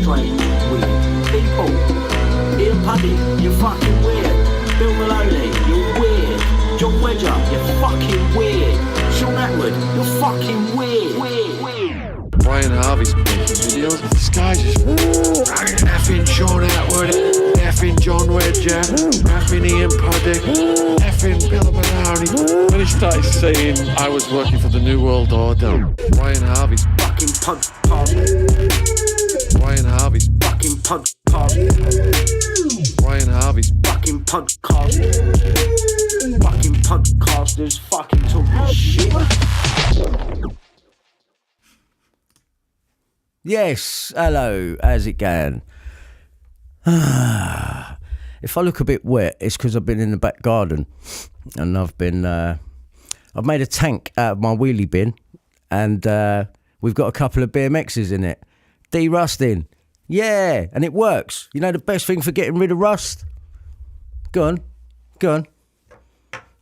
strange, weird people. Ian Puddy, you're fucking weird. Bill Maloney, you're weird. John Wedger, you're fucking weird. Sean Atwood, you're fucking weird. Brian Harvey's making videos. This guy's just effing Sean Atwood, effing John Wedger, effing Ian Puddick, effing Bill Maloney. When he started saying I was working for the New World Order, Brian Harvey's Fucking podcast. Brian Harvey's Fucking podcast. Brian Harvey's Fucking podcast. Fucking podcasters fucking talking shit. Yes, hello, how's it going? If I look a bit wet, it's because I've been in the back garden and I've made a tank out of my wheelie bin and we've got a couple of BMXs in it. De-rusting. Yeah, and it works. You know the best thing for getting rid of rust? Go on.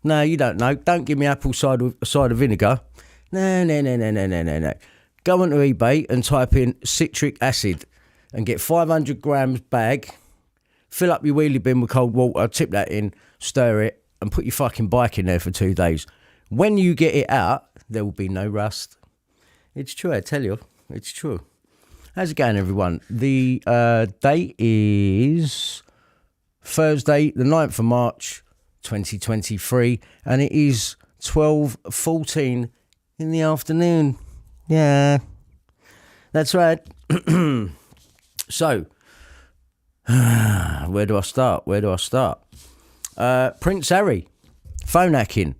No, you don't know. Don't give me apple cider vinegar. No. Go onto eBay and type in citric acid and get 500 grams bag, fill up your wheelie bin with cold water, tip that in, stir it, and put your fucking bike in there for 2 days. When you get it out, there will be no rust. It's true, I tell you. It's true. How's it going, everyone? The date is Thursday, the 9th of March, 2023, and it is 12:14 in the afternoon. Yeah, that's right. So, where do I start? Prince Harry, phone hacking.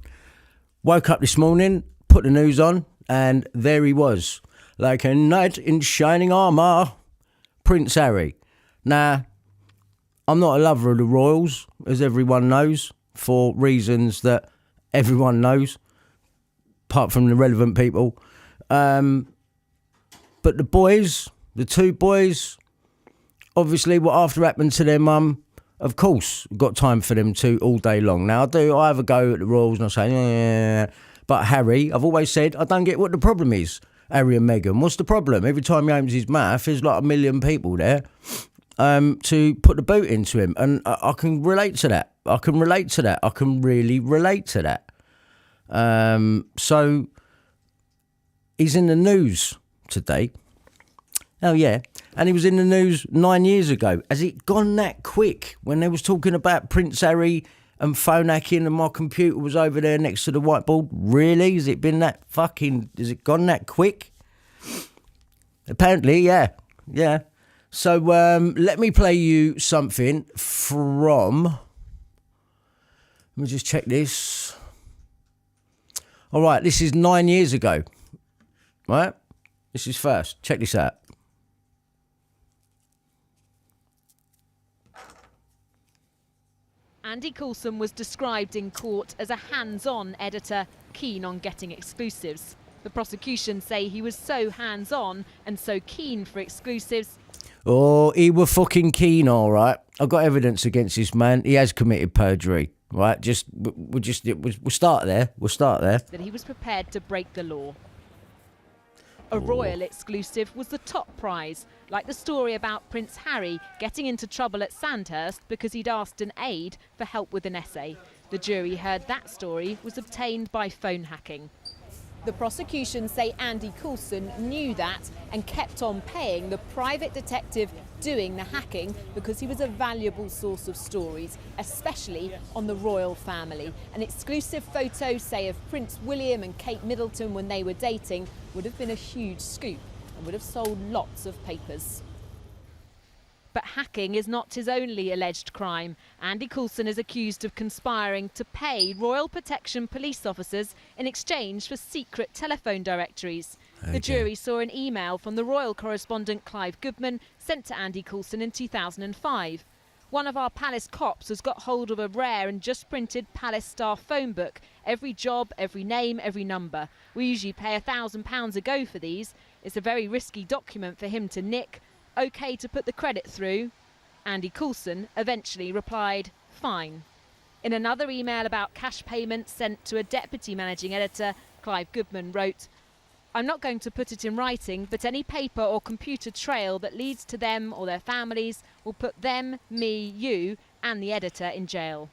Woke up this morning, put the news on, and there he was, like a knight in shining armour. Prince Harry. Now, I'm not a lover of the royals, as everyone knows, for reasons that everyone knows, apart from the relevant people. But the two boys, obviously what after happened to their mum, of course, got time for them two all day long. Now, I have a go at the royals and I say, yeah. But Harry, I've always said, I don't get what the problem is. Harry and Meghan, what's the problem? Every time he opens his mouth, there's like 1 million people there to put the boot into him. And I can relate to that. I can really relate to that. So he's in the news today. Oh, yeah. And he was in the news 9 years ago. Has it gone that quick when they was talking about Prince Harry and phone hacking and my computer was over there next to the whiteboard? Really? Has it gone that quick? Apparently, yeah. Yeah. So let me play you something from... Let me just check this. All right, this is 9 years ago. Right? This is first. Check this out. Andy Coulson was described in court as a hands-on editor, keen on getting exclusives. The prosecution say he was so hands-on and so keen for exclusives. Oh, he were fucking keen, all right. I've got evidence against this man. He has committed perjury, right? We'll start there. That he was prepared to break the law. A royal exclusive was the top prize, like the story about Prince Harry getting into trouble at Sandhurst because he'd asked an aide for help with an essay. The jury heard that story was obtained by phone hacking. The prosecution say Andy Coulson knew that and kept on paying the private detective doing the hacking because he was a valuable source of stories, especially on the royal family. An exclusive photo, say, of Prince William and Kate Middleton when they were dating would have been a huge scoop and would have sold lots of papers. But hacking is not his only alleged crime. Andy Coulson is accused of conspiring to pay Royal Protection police officers in exchange for secret telephone directories. Okay. The jury saw an email from the royal correspondent Clive Goodman sent to Andy Coulson in 2005. One of our palace cops has got hold of a rare and just printed palace staff phone book. Every job, every name, every number. We usually pay £1,000 a go for these. It's a very risky document for him to nick. OK to put the credit through? Andy Coulson eventually replied, fine. In another email about cash payments sent to a deputy managing editor, Clive Goodman wrote, I'm not going to put it in writing, but any paper or computer trail that leads to them or their families will put them, me, you, and the editor in jail.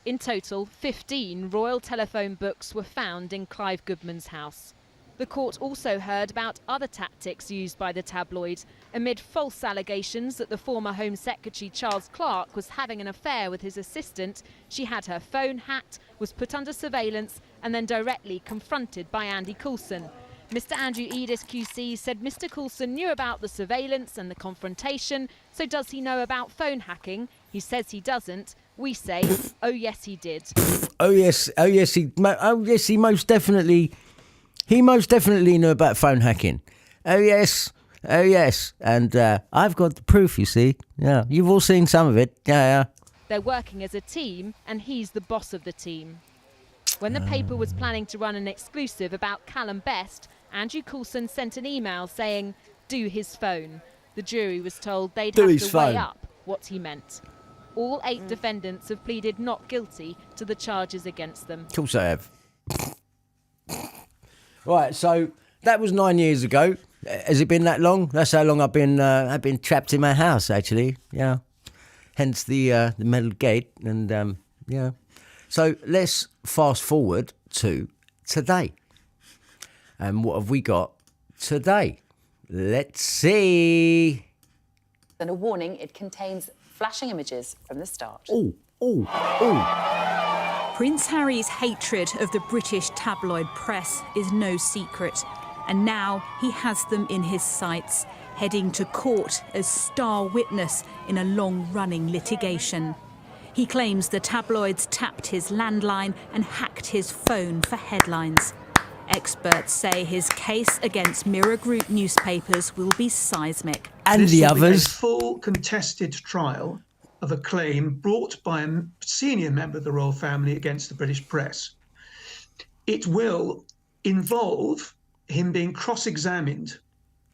In total, 15 Royal Telephone books were found in Clive Goodman's house. The court also heard about other tactics used by the tabloid amid false allegations that the former Home Secretary Charles Clarke was having an affair with his assistant. She had her phone hacked, was put under surveillance and then directly confronted by Andy Coulson. Mr Andrew Edis QC said Mr Coulson knew about the surveillance and the confrontation, so does he know about phone hacking? He says he doesn't. We say, oh yes he did. Oh yes, he most definitely... He most definitely knew about phone hacking. Oh yes. And I've got the proof, you see. Yeah, you've all seen some of it. Yeah. They're working as a team, and he's the boss of the team. When the paper was planning to run an exclusive about Callum Best, Andrew Coulson sent an email saying, do his phone. The jury was told they'd have to weigh up what he meant. All 8 defendants have pleaded not guilty to the charges against them. Of course I have. Right, so that was 9 years ago. Has it been that long? That's how long I've been trapped in my house, actually. Yeah. Hence the metal gate, and yeah. So let's fast forward to today. And what have we got today? Let's see. And a warning: it contains flashing images from the start. Oh. Prince Harry's hatred of the British tabloid press is no secret, and now he has them in his sights, heading to court as star witness in a long-running litigation. He claims the tabloids tapped his landline and hacked his phone for headlines. Experts say his case against Mirror Group newspapers will be seismic. And this the will be others. a full contested trial of a claim brought by a senior member of the royal family against the British press. It will involve him being cross-examined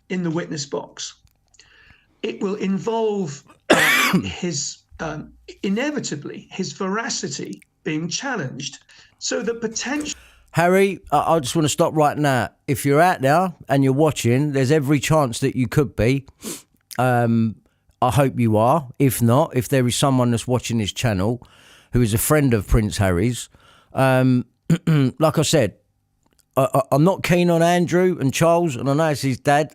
in the witness box. It will involve inevitably his veracity being challenged. So the potential... Harry, I just want to stop right now. If you're out there and you're watching, there's every chance that you could be. I hope you are. If not, if there is someone that's watching this channel who is a friend of Prince Harry's, like I said, I'm not keen on Andrew and Charles, and I know it's his dad,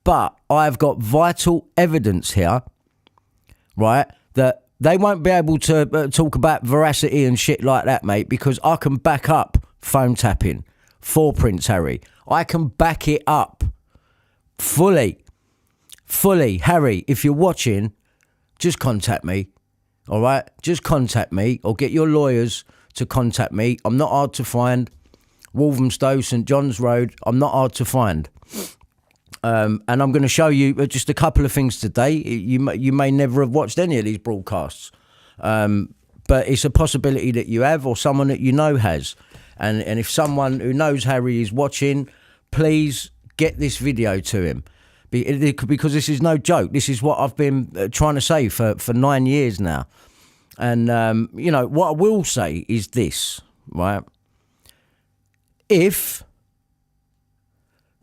but I've got vital evidence here, right, that they won't be able to talk about veracity and shit like that, mate, because I can back up phone tapping for Prince Harry. I can back it up fully. Harry, if you're watching, just contact me, all right? Just contact me, or get your lawyers to contact me. I'm not hard to find. Walthamstow, St John's Road, I'm not hard to find. And I'm going to show you just a couple of things today. You may never have watched any of these broadcasts, but it's a possibility that you have, or someone that you know has. And if someone who knows Harry is watching, please get this video to him. Because this is no joke. This is what I've been trying to say for 9 years now. And, you know, what I will say is this, right? If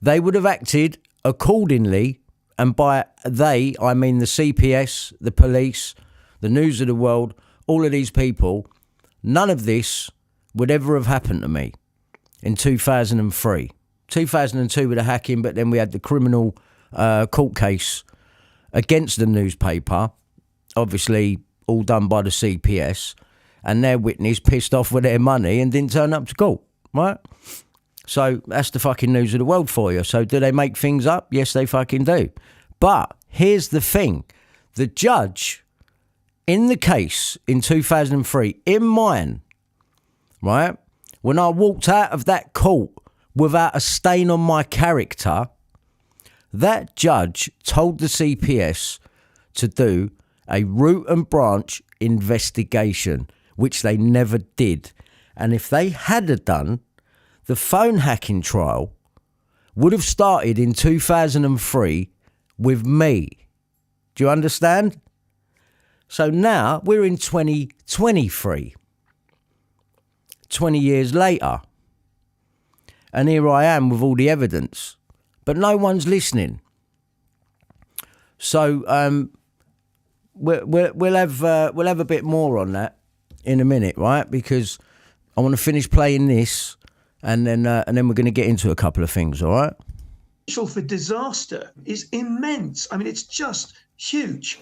they would have acted accordingly, and by they, I mean the CPS, the police, the News of the World, all of these people, none of this would ever have happened to me in 2003. 2002 with the hacking, but then we had the criminal court case against the newspaper, obviously all done by the CPS, and their witness pissed off with their money and didn't turn up to court, right? So that's the fucking News of the World for you. So do they make things up? Yes, they fucking do. But here's the thing. The judge in the case in 2003, in mine, right, when I walked out of that court without a stain on my character, that judge told the CPS to do a root and branch investigation, which they never did. And if they had done, the phone hacking trial would have started in 2003 with me. Do you understand? So now we're in 2023, 20 years later. And here I am with all the evidence. But no one's listening. So we'll have a bit more on that in a minute, right? Because I want to finish playing this, and then we're going to get into a couple of things, all right? The potential for disaster is immense. I mean, it's just huge.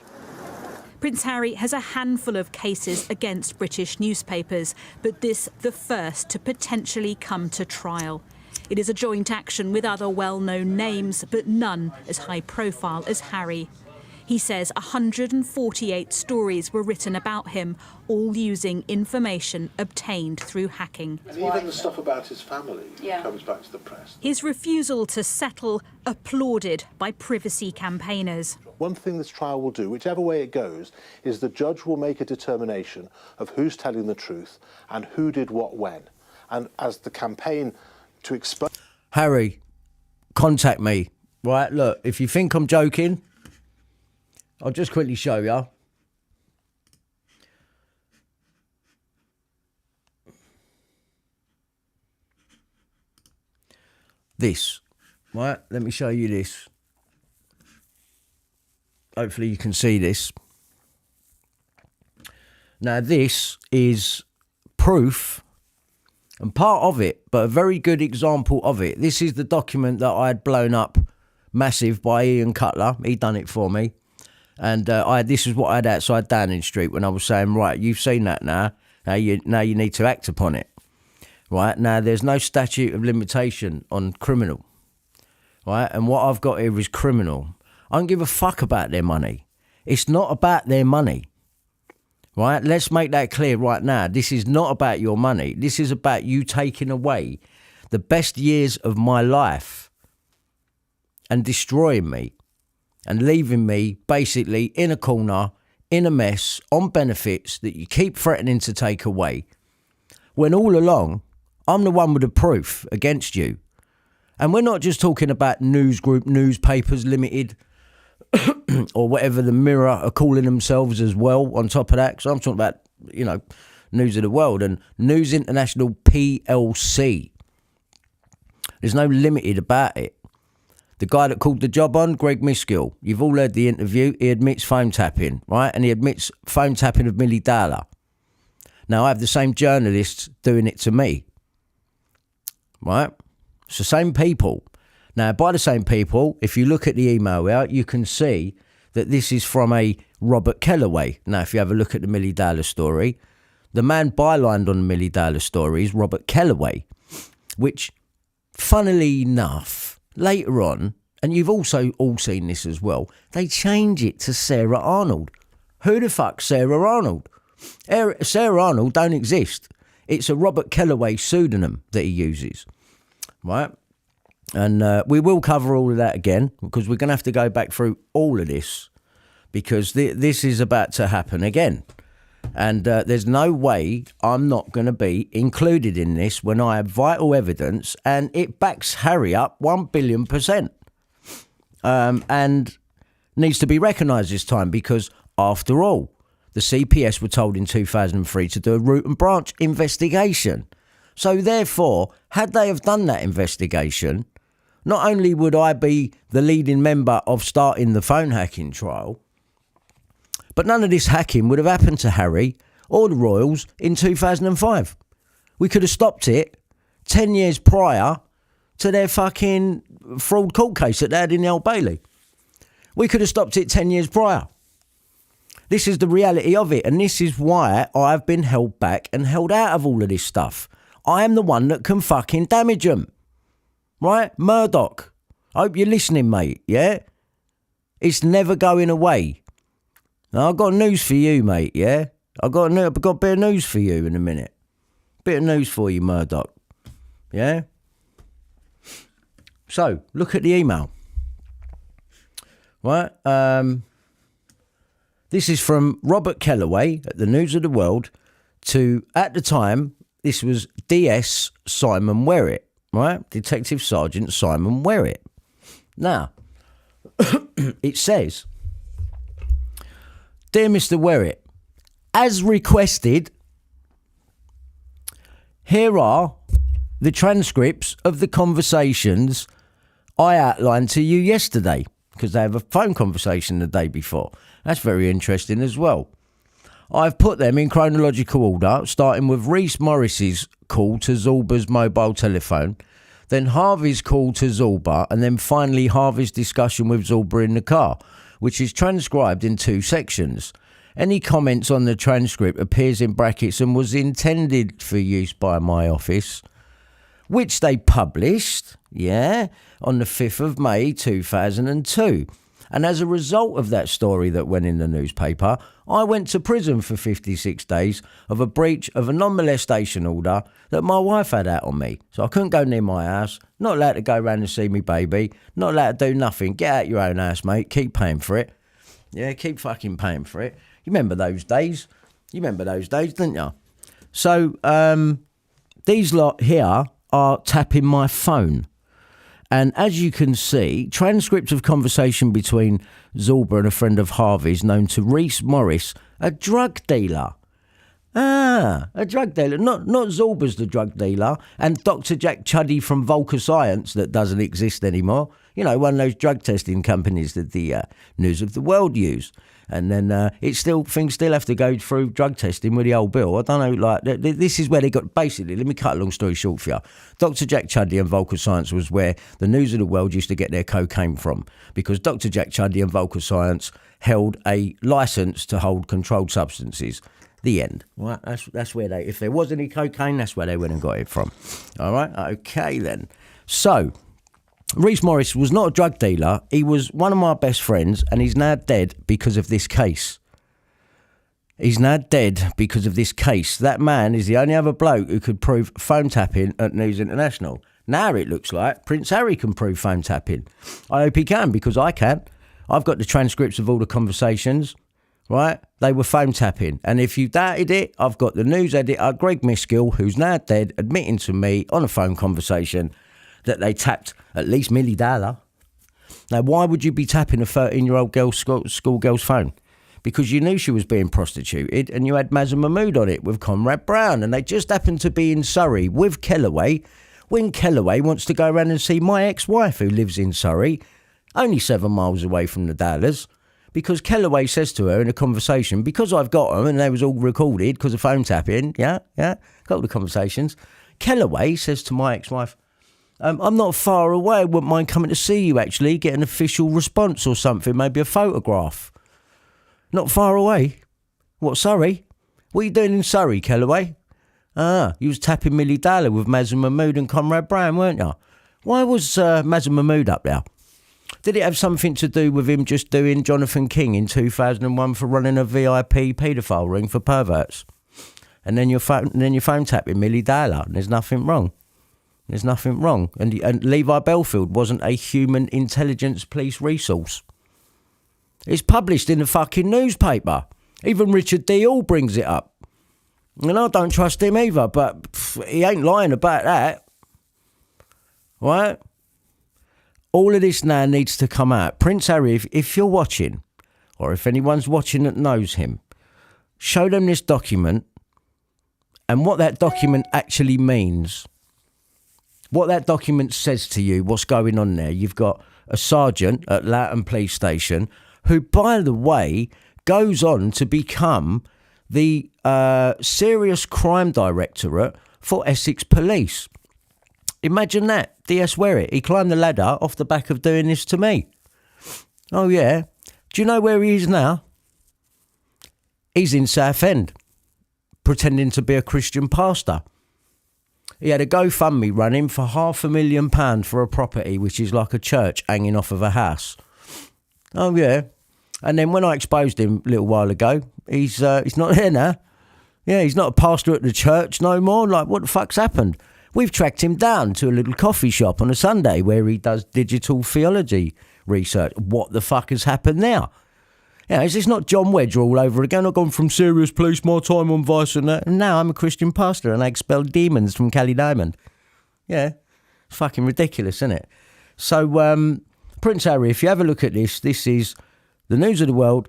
Prince Harry has a handful of cases against British newspapers, but this the first to potentially come to trial. It is a joint action with other well-known names, but none as high-profile as Harry. He says 148 stories were written about him, all using information obtained through hacking. And even the stuff about his family comes back to the press. His refusal to settle applauded by privacy campaigners. One thing this trial will do, whichever way it goes, is the judge will make a determination of who's telling the truth and who did what when. And as the campaign to expose... Harry, contact me. Right, look, if you think I'm joking, I'll just quickly show you. This, right? Let me show you this. Hopefully you can see this. Now this is proof and part of it, but a very good example of it. This is the document that I had blown up massive by Ian Cutler. He done it for me. And this is what I had outside Downing Street when I was saying, right, you've seen that now. Now you need to act upon it. Right, now there's no statute of limitation on criminal. Right, and what I've got here is criminal. I don't give a fuck about their money. It's not about their money. Right, let's make that clear right now. This is not about your money. This is about you taking away the best years of my life and destroying me. And leaving me basically in a corner, in a mess, on benefits that you keep threatening to take away. When all along, I'm the one with the proof against you. And we're not just talking about News Group, Newspapers Limited, or whatever the Mirror are calling themselves as well on top of that. Because I'm talking about, News of the World and News International PLC. There's no limited about it. The guy that called the job on, Greg Miskill, you've all heard the interview. He admits phone tapping, right? And he admits phone tapping of Millie Dowler. Now, I have the same journalists doing it to me, right? It's the same people. Now, by the same people, if you look at the email out, you can see that this is from a Robert Kellaway. Now, if you have a look at the Millie Dowler story, the man bylined on the Millie Dowler story is Robert Kellaway, which, funnily enough, later on, and you've also all seen this as well, they change it to Sarah Arnold. Who the fuck's Sarah Arnold? Sarah Arnold don't exist. It's a Robert Kellaway pseudonym that he uses, right? And we will cover all of that again because we're going to have to go back through all of this because this is about to happen again. And there's no way I'm not going to be included in this when I have vital evidence and it backs Harry up 1 billion%. And needs to be recognised this time because, after all, the CPS were told in 2003 to do a root and branch investigation. So therefore, had they have done that investigation, not only would I be the leading member of starting the phone hacking trial, but none of this hacking would have happened to Harry or the Royals in 2005. We could have stopped it 10 years prior to their fucking fraud court case that they had in the Old Bailey. We could have stopped it 10 years prior. This is the reality of it, and this is why I've been held back and held out of all of this stuff. I am the one that can fucking damage them. Right? Murdoch. I hope you're listening, mate, yeah? It's never going away. Now, I've got news for you, mate, yeah? I've got a bit of news for you in a minute. Bit of news for you, Murdoch. Yeah? So, look at the email. Right? This is from Robert Kellaway at the News of the World to, at the time, this was DS Simon Werrett, right? Detective Sergeant Simon Werrett. Now, it says, Dear Mr. Werrett, as requested, here are the transcripts of the conversations I outlined to you yesterday, because they have a phone conversation the day before. That's very interesting as well. I've put them in chronological order, starting with Rhys Morris's call to Zorba's mobile telephone, then Harvey's call to Zorba, and then finally Harvey's discussion with Zorba in the car, which is transcribed in 2 sections. Any comments on the transcript appears in brackets and was intended for use by my office, which they published, on the 5th of May 2002. And as a result of that story that went in the newspaper, I went to prison for 56 days of a breach of a non-molestation order that my wife had out on me. So I couldn't go near my house, not allowed to go round and see me baby, not allowed to do nothing. Get out your own house, mate. Keep paying for it. Yeah, keep fucking paying for it. You remember those days? You remember those days, didn't you? So these lot here are tapping my phone. And as you can see, transcript of conversation between Zorba and a friend of Harvey's known to Rhys Morris, a drug dealer. A drug dealer. Not Zorba's the drug dealer, and Dr. Jack Chuddy from Volker Science that doesn't exist anymore. You know, one of those drug testing companies that the News of the World use. And then things still have to go through drug testing with the old bill. I don't know, like, this is where they got, basically, let me cut a long story short for you. Dr. Jack Chuddy and Volker Science was where the News of the World used to get their cocaine from, because Dr. Jack Chuddy and Volker Science held a licence to hold controlled substances. The end. Right? That's where they, if there was any cocaine, that's where they went and got it from. All right? Okay, then. So, Rhys Morris was not a drug dealer. He was one of my best friends, and he's now dead because of this case. He's now dead because of this case. That man is the only other bloke who could prove phone tapping at News International. Now it looks like Prince Harry can prove phone tapping. I hope he can, because I can. I've got the transcripts of all the conversations, right? They were phone tapping. And if you doubted it, I've got the news editor, Greg Miskill, who's now dead, admitting to me on a phone conversation that they tapped at least Millie Dalla. Now, why would you be tapping a 13-year-old schoolgirl's phone? Because you knew she was being prostituted, and you had Mazza Mahmood on it with Conrad Brown, and they just happened to be in Surrey with Kellaway when Kellaway wants to go around and see my ex-wife, who lives in Surrey, only 7 miles away from the Dallas, because Kellaway says to her in a conversation, because I've got them, and they was all recorded because of phone tapping, got all the conversations, Kellaway says to my ex-wife, I'm not far away, I wouldn't mind coming to see you, actually, get an official response or something, maybe a photograph. Not far away? What, Surrey? What are you doing in Surrey, Kellaway? You was tapping Millie Dalla with Mazza Mahmood and Conrad Brown, weren't you? Why was Mazza Mahmood up there? Did it have something to do with him just doing Jonathan King in 2001 for running a VIP paedophile ring for perverts? And then you're phone tapping Millie Dalla, and there's nothing wrong. There's nothing wrong. And Levi Belfield wasn't a human intelligence police resource. It's published in the fucking newspaper. Even Richard D. Hall brings it up. And I don't trust him either, but he ain't lying about that. Right? All of this now needs to come out. Prince Harry, if you're watching, or if anyone's watching that knows him, show them this document and what that document actually means. What that document says to you, what's going on there. You've got a sergeant at Loughton Police Station who, by the way, goes on to become the Serious Crime Directorate for Essex Police. Imagine that. DS Werrett. He climbed the ladder off the back of doing this to me. Oh, yeah. Do you know where he is now? He's in Southend, pretending to be a Christian pastor. He had a GoFundMe running for £500,000 for a property, which is like a church hanging off of a house. Oh, yeah. And then when I exposed him a little while ago, he's not there now. Yeah, he's not a pastor at the church no more. Like, what the fuck's happened? We've tracked him down to a little coffee shop on a Sunday where he does digital theology research. What the fuck has happened there? Yeah, is this not John Wedge all over again? I've gone from serious police, my time on Vice and that, and now I'm a Christian pastor and I expel demons from Cali Diamond. Yeah, it's fucking ridiculous, isn't it? So, Prince Harry, if you have a look at this, this is the News of the World,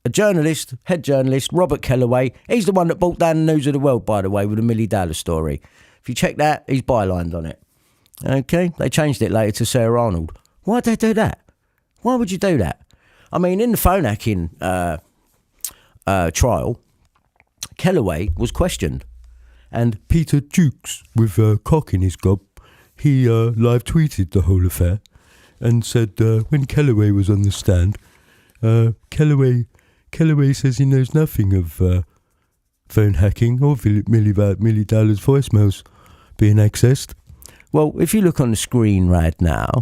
a journalist, head journalist, Robert Kellaway. He's the one that brought down the News of the World, by the way, with the Millie Dalla story. If you check that, he's bylined on it. Okay, they changed it later to Sarah Arnold. Why'd they do that? Why would you do that? I mean, in the phone hacking trial, Kellaway was questioned, and Peter Jukes, with a cock in his gob, he live tweeted the whole affair and said when Kellaway was on the stand, Kellaway says he knows nothing of phone hacking or Millie Dowler's voicemails being accessed. Well, if you look on the screen right now,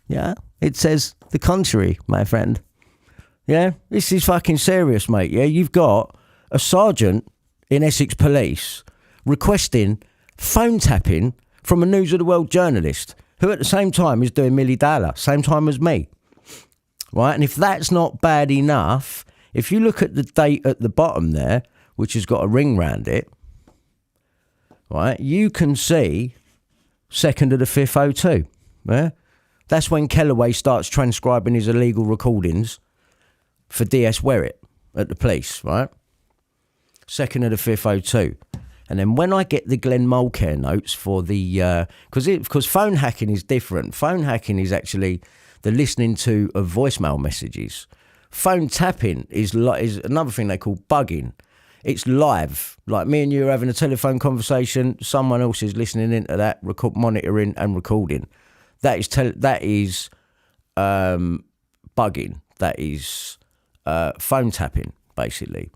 yeah, it says the contrary, my friend. Yeah, this is fucking serious, mate. Yeah, you've got a sergeant in Essex Police requesting phone tapping from a News of the World journalist who at the same time is doing Millie Dowler, same time as me. Right, and if that's not bad enough, if you look at the date at the bottom there, which has got a ring round it, right, you can see 2nd of the 5th 02. Yeah? That's when Kellaway starts transcribing his illegal recordings for DS Werrett at the police, right? 2nd of the 5th 02. And then when I get the Glenn Mulcair notes for the... Because phone hacking is different. Phone hacking is actually the listening to of voicemail messages. Phone tapping is another thing they call bugging. It's live. Like me and you are having a telephone conversation, someone else is listening into that, monitoring and recording. That is bugging. That is phone tapping, basically.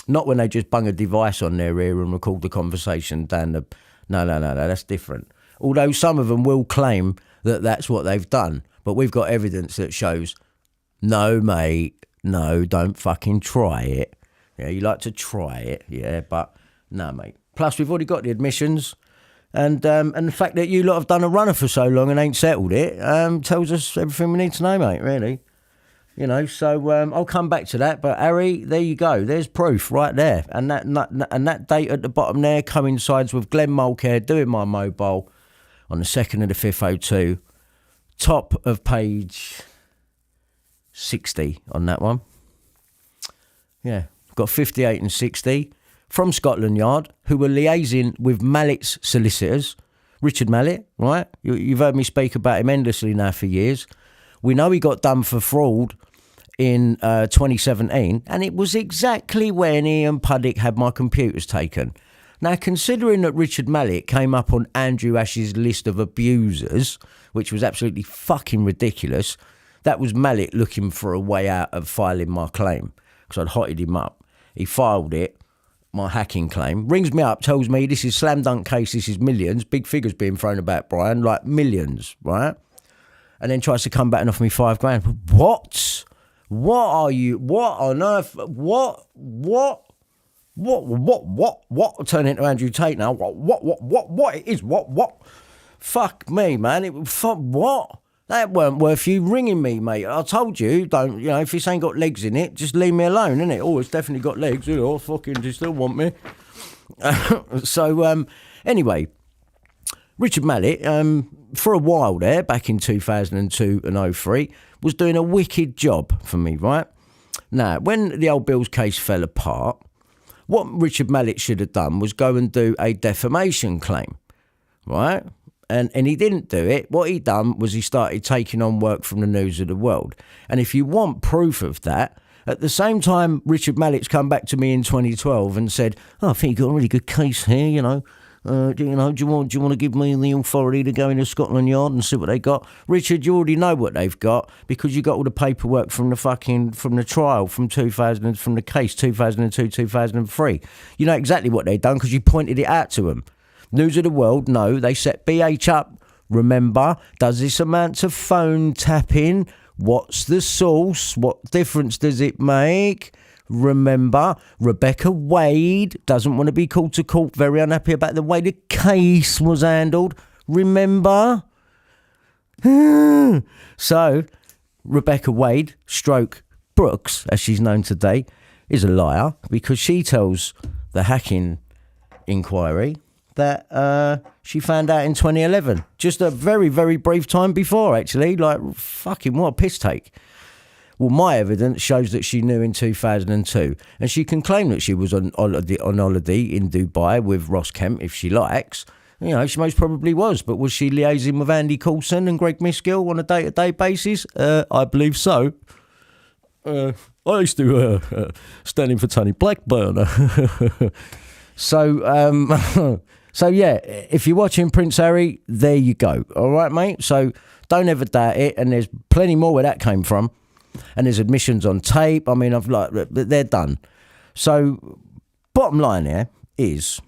Not when they just bung a device on their ear and record the conversation down the... No, that's different. Although some of them will claim that that's what they've done. But we've got evidence that shows, no, mate, no, don't fucking try it. Yeah, you like to try it, yeah, but no, mate. Plus, we've already got the admissions. And the fact that you lot have done a runner for so long and ain't settled it tells us everything we need to know, mate, really. You know, so I'll come back to that. But, Harry, there you go. There's proof right there. And that date at the bottom there coincides with Glenn Mulcair doing my mobile on the 2nd of the 5th 02. Top of page 60 on that one. Yeah, got 58 and 60 from Scotland Yard, who were liaising with Mallett's solicitors. Richard Mallett, right? You've heard me speak about him endlessly now for years. We know he got done for fraud in 2017, and it was exactly when Ian Puddick had my computers taken. Now, considering that Richard Mallett came up on Andrew Ash's list of abusers, which was absolutely fucking ridiculous, that was Mallett looking for a way out of filing my claim, because I'd hotted him up. He filed it, my hacking claim, rings me up, tells me this is slam dunk case, this is millions, big figures being thrown about, Brian, like millions, right? And then tries to come back and offer me $5,000. What? What are you? What on earth? What? Turn into Andrew Tate now. What? It is what? Fuck me, man. What? That weren't worth you ringing me, mate. I told you, don't, you know, if this ain't got legs in it, just leave me alone, innit? Oh, it's definitely got legs. Oh, fucking, do you still want me? Anyway, Richard Mallett, for a while there, back in 2002 and 03, was doing a wicked job for me, right? Now, when the old Bills case fell apart, what Richard Mallett should have done was go and do a defamation claim, right? And he didn't do it. What he done was he started taking on work from the News of the World. And if you want proof of that, at the same time, Richard Mallett's come back to me in 2012 and said, I think you've got a really good case here, you know. Do you want to give me the authority to go into Scotland Yard and see what they got? Richard, you already know what they've got because you got all the paperwork from the trial from the case 2002, 2003. You know exactly what they've done because you pointed it out to them. News of the World, no, they set BH up. Remember, does this amount to phone tapping? What's the source? What difference does it make? Remember, Rebecca Wade doesn't want to be called to court, very unhappy about the way the case was handled. Remember? So, Rebecca Wade, stroke Brooks, as she's known today, is a liar because she tells the hacking inquiry that she found out in 2011. Just a very, very brief time before, actually. Like, fucking what a piss take. Well, my evidence shows that she knew in 2002, and she can claim that she was on holiday in Dubai with Ross Kemp if she likes. You know, she most probably was, but was she liaising with Andy Coulson and Greg Miskill on a day-to-day basis? I believe so. I used to stand in for Tony Blackburn. So yeah, if you're watching Prince Harry, there you go. All right, mate? So don't ever doubt it, and there's plenty more where that came from. And there's admissions on tape. I mean, they're done. So, bottom line here is,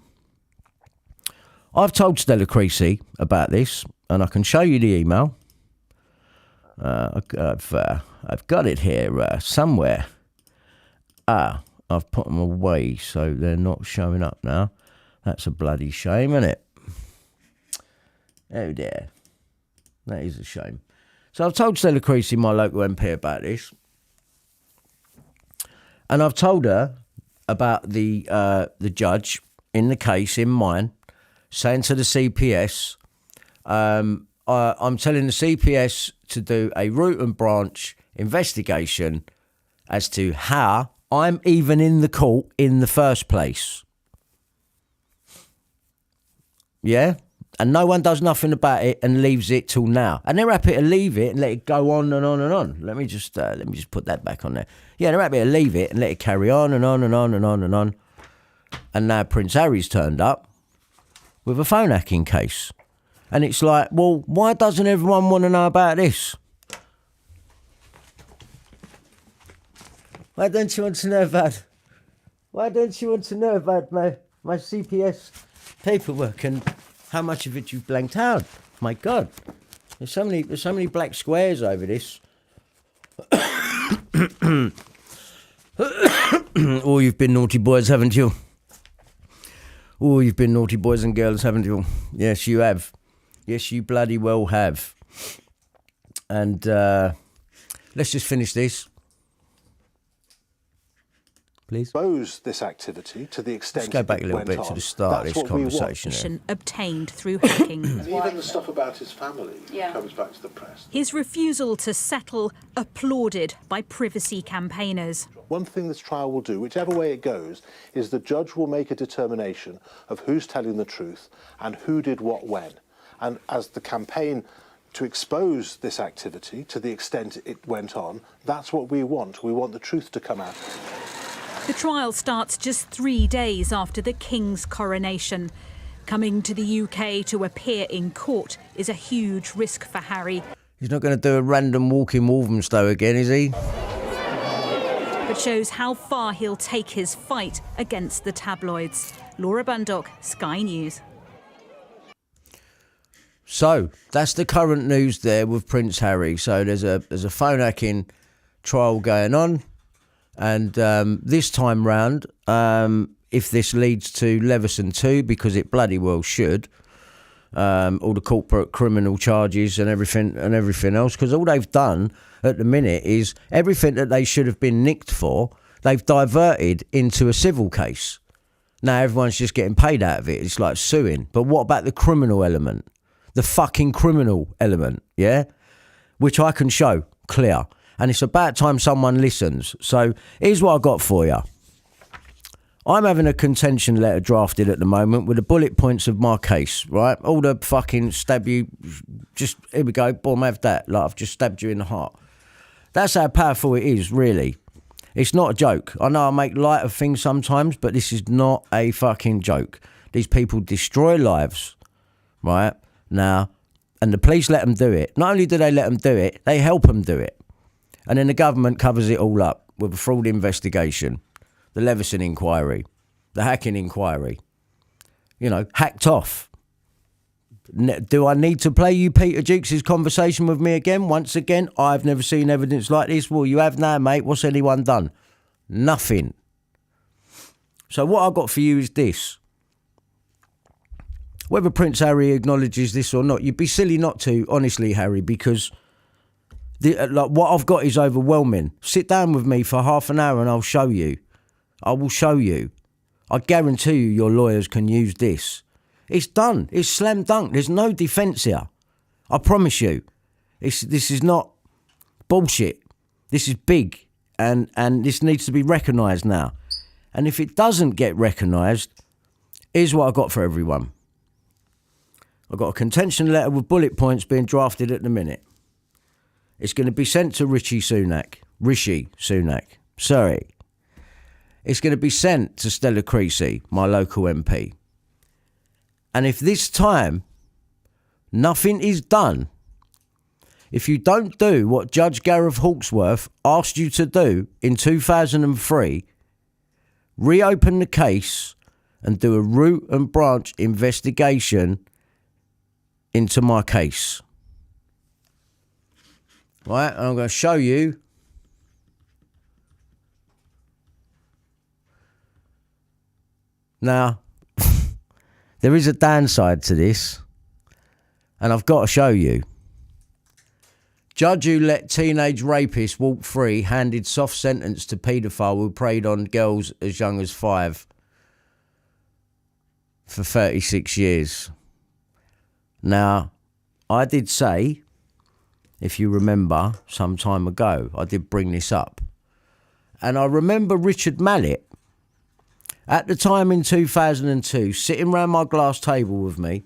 I've told Stella Creasy about this, and I can show you the email. I've got it here somewhere. I've put them away, so they're not showing up now. That's a bloody shame, isn't it? Oh dear, that is a shame. So I've told Stella Creasy, my local MP, about this. And I've told her about the judge in the case, in mine, saying to the CPS, I'm telling the CPS to do a root and branch investigation as to how I'm even in the court in the first place. Yeah? And no one does nothing about it and leaves it till now. And they're happy to leave it and let it go on and on and on. Let me just put that back on there. Yeah, they're happy to leave it and let it carry on and on and on and on and on. And now Prince Harry's turned up with a phone hacking case. And it's like, well, why doesn't everyone want to know about this? Why don't you want to know about my CPS paperwork and how much of it you've blanked out? My God, there's so many black squares over this. Oh, you've been naughty boys, haven't you? Oh, you've been naughty boys and girls, haven't you? Yes, you have. Yes, you bloody well have. And let's just finish this. Please. Expose this activity to the extent. Let's go back a little bit to the start of this conversation. Obtained through hacking. Even the stuff about his family comes back to the press. His refusal to settle applauded by privacy campaigners. One thing this trial will do, whichever way it goes, is the judge will make a determination of who's telling the truth and who did what when. And as the campaign to expose this activity to the extent it went on, that's what we want. We want the truth to come out. The trial starts just 3 days after the King's coronation. Coming to the UK to appear in court is a huge risk for Harry. He's not going to do a random walk in Walthamstow again, is he? But shows how far he'll take his fight against the tabloids. Laura Bundock, Sky News. So that's the current news there with Prince Harry. So there's a phone hacking trial going on. And this time round, if this leads to Leveson 2, because it bloody well should, all the corporate criminal charges and everything else, because all they've done at the minute is everything that they should have been nicked for, they've diverted into a civil case. Now everyone's just getting paid out of it. It's like suing. But what about the criminal element? The fucking criminal element, yeah? Which I can show clear. And it's about time someone listens. So here's what I got for you. I'm having a contention letter drafted at the moment with the bullet points of my case, right? All the fucking stab you, just, here we go, boom, have that. Like I've just stabbed you in the heart. That's how powerful it is, really. It's not a joke. I know I make light of things sometimes, but this is not a fucking joke. These people destroy lives, right? Now, and the police let them do it. Not only do they let them do it, they help them do it. And then the government covers it all up with a fraud investigation, the Leveson inquiry, the hacking inquiry. You know, hacked off. Do I need to play you Peter Jukes' conversation with me again? Once again, I've never seen evidence like this. Well, you have now, mate. What's anyone done? Nothing. So what I've got for you is this. Whether Prince Harry acknowledges this or not, you'd be silly not to, honestly, Harry, because what I've got is overwhelming. Sit down with me for half an hour and I'll show you. I will show you. I guarantee you your lawyers can use this. It's done. It's slam dunk. There's no defence here. I promise you. This is not bullshit. This is big, and this needs to be recognised now. And if it doesn't get recognised, here's what I got for everyone. I've got a contention letter with bullet points being drafted at the minute. It's going to be sent to Rishi Sunak. Sorry. It's going to be sent to Stella Creasy, my local MP. And if this time nothing is done, if you don't do what Judge Gareth Hawksworth asked you to do in 2003, reopen the case and do a root and branch investigation into my case. Right, I'm going to show you. Now, there is a downside to this, and I've got to show you. Judge who let teenage rapist walk free handed soft sentence to paedophile who preyed on girls as young as 5 for 36 years. Now, I did say, if you remember, some time ago, I did bring this up. And I remember Richard Mallett, at the time in 2002, sitting round my glass table with me,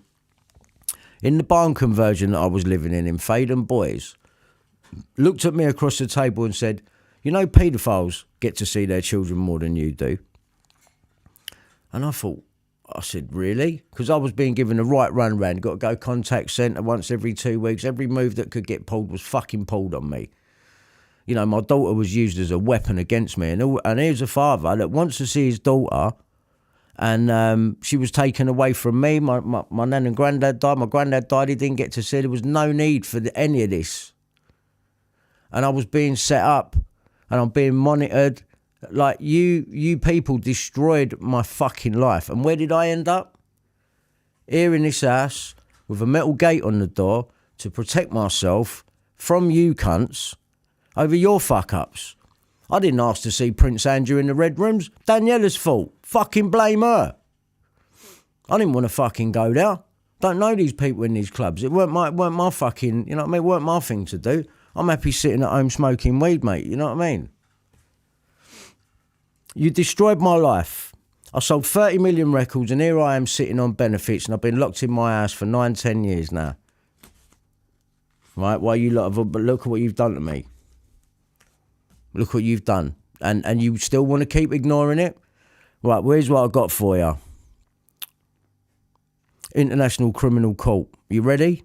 in the barn conversion that I was living in Faden Boys, looked at me across the table and said, you know, paedophiles get to see their children more than you do. And I said, really? Because I was being given the right run round. Got to go contact centre once every 2 weeks. Every move that could get pulled was fucking pulled on me. You know, my daughter was used as a weapon against me. And here's a father that wants to see his daughter, and she was taken away from me. My nan and granddad died. My granddad died. He didn't get to see her. There was no need for any of this. And I was being set up, and I'm being monitored. Like, you people destroyed my fucking life. And where did I end up? Here in this house, with a metal gate on the door, to protect myself from you cunts over your fuck-ups. I didn't ask to see Prince Andrew in the Red Rooms. Daniela's fault. Fucking blame her. I didn't want to fucking go there. Don't know these people in these clubs. It weren't my fucking, you know what I mean? It weren't my thing to do. I'm happy sitting at home smoking weed, mate. You know what I mean? You destroyed my life. I sold 30 million records, and here I am sitting on benefits, and I've been locked in my house for 9-10 years now. Right? Why you lot have, but look at what you've done to me. Look what you've done. And you still want to keep ignoring it? Right, where's what I've got for you. International Criminal Court. You ready?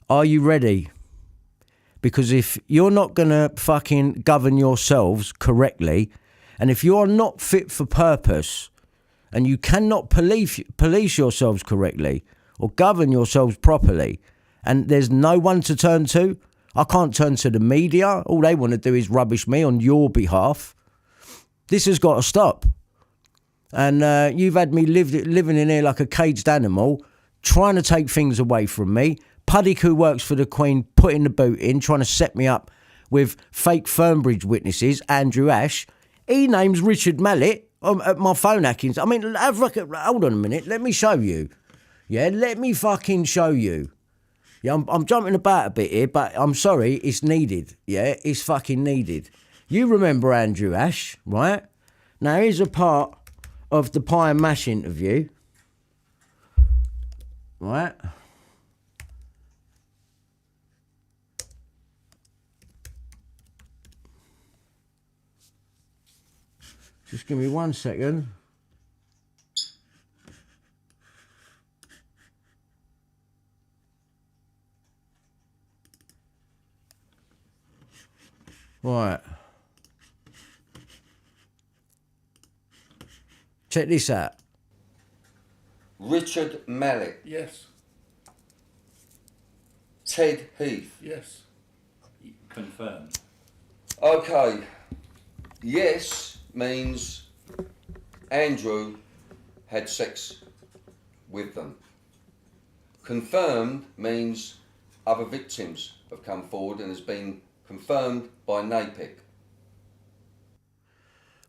Are you ready? Because if you're not going to fucking govern yourselves correctly, and if you're not fit for purpose, and you cannot police yourselves correctly, or govern yourselves properly, and there's no one to turn to, I can't turn to the media. All they want to do is rubbish me on your behalf. This has got to stop. And you've had me living in here like a caged animal, trying to take things away from me. Puddick, who works for the Queen, putting the boot in, trying to set me up with fake Fernbridge witnesses, Andrew Ash. He names Richard Mallett at my phone hackings. I mean, hold on a minute. Let me show you. Yeah, let me fucking show you. Yeah, I'm jumping about a bit here, but I'm sorry, it's needed. Yeah, it's fucking needed. You remember Andrew Ash, right? Now, here's a part of the Pie and Mash interview. Right? Just give me 1 second. Right. Check this out. Richard Mallett. Yes. Ted Heath. Yes. Confirmed. Okay. Yes means Andrew had sex with them. Confirmed means other victims have come forward and has been confirmed by NAPIC.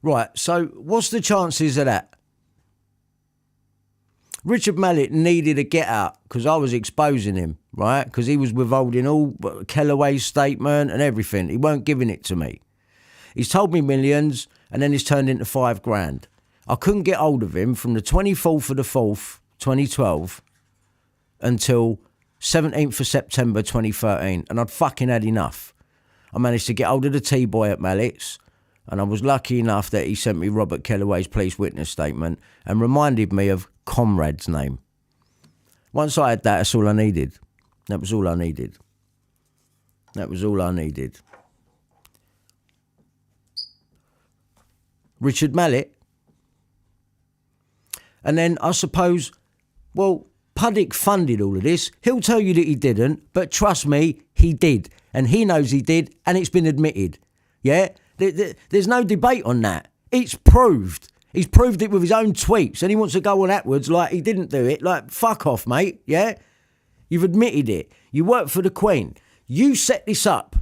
Right, so what's the chances of that? Richard Mallett needed a get out because I was exposing him, right? Because he was withholding all Kellaway's statement and everything. He weren't giving it to me. He's told me millions and then he's turned into $5,000. I couldn't get hold of him from the 24th of the 4th, 2012 until 17th of September 2013, and I'd fucking had enough. I managed to get hold of the T-boy at Mallett's, and I was lucky enough that he sent me Robert Kellaway's police witness statement and reminded me of Comrade's name. Once I had that, that's all I needed. That was all I needed. That was all I needed. Richard Mallett. And then I suppose, well, Puddick funded all of this. He'll tell you that he didn't, but trust me, he did. And he knows he did, and it's been admitted. Yeah? There's no debate on that. It's proved. He's proved it with his own tweets, and he wants to go on outwards like he didn't do it. Like, fuck off, mate. Yeah? You've admitted it. You work for the Queen. You set this up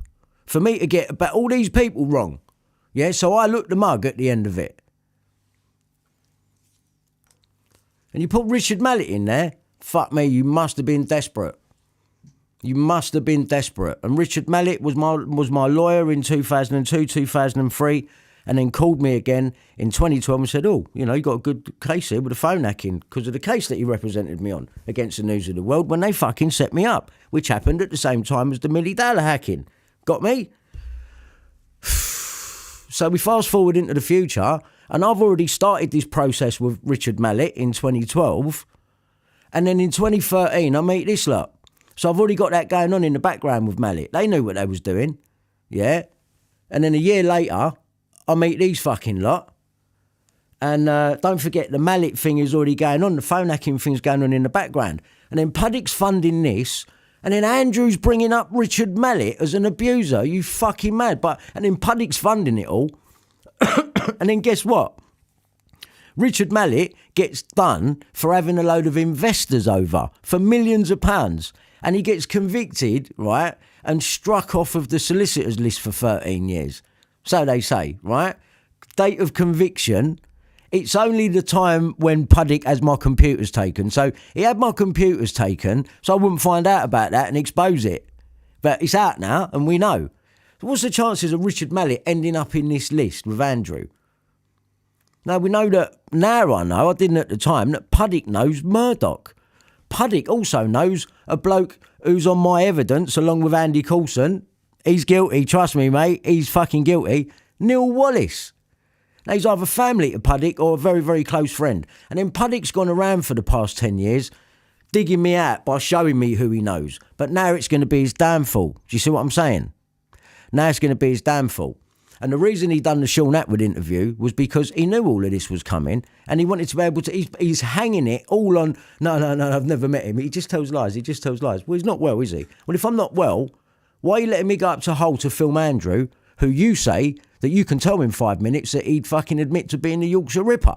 for me to get about all these people wrong. Yeah? So I looked the mug at the end of it. And you put Richard Mallett in there, fuck me, you must have been desperate. You must have been desperate. And Richard Mallett was my lawyer in 2002, 2003, and then called me again in 2012 and said, oh, you know, you got a good case here with the phone hacking because of the case that he represented me on against the News of the World when they fucking set me up, which happened at the same time as the Millie Dowler hacking. Got me? So we fast forward into the future, and I've already started this process with Richard Mallett in 2012. And then in 2013, I meet this lot. So I've already got that going on in the background with Mallett. They knew what they was doing. Yeah. And then a year later, I meet these fucking lot. And don't forget, the Mallett thing is already going on. The phone hacking thing's going on in the background. And then Puddick's funding this. And then Andrew's bringing up Richard Mallett as an abuser. You fucking mad. And then Puddick's funding it all. And then guess what? Richard Mallett gets done for having a load of investors over for millions of pounds. And he gets convicted, right, and struck off of the solicitors list for 13 years. So they say, right? Date of conviction, it's only the time when Puddick has my computers taken. So he had my computers taken, so I wouldn't find out about that and expose it. But it's out now, and we know. So what's the chances of Richard Mallett ending up in this list with Andrew? Now, we know that, now I didn't at the time, that Puddick knows Murdoch. Puddick also knows a bloke who's on my evidence, along with Andy Coulson. He's guilty, trust me, mate. He's fucking guilty. Neil Wallace. Now, he's either family to Puddick or a very, very close friend. And then Puddick's gone around for the past 10 years, digging me out by showing me who he knows. But now it's going to be his downfall. Do you see what I'm saying? Now it's going to be his downfall. And the reason he done the Sean Atwood interview was because he knew all of this was coming and he wanted to be able to, he's hanging it all on, no, I've never met him. He just tells lies. Well, he's not well, is he? Well, if I'm not well, why are you letting me go up to Hull to film Andrew, who you say that you can tell in 5 minutes that he'd fucking admit to being the Yorkshire Ripper?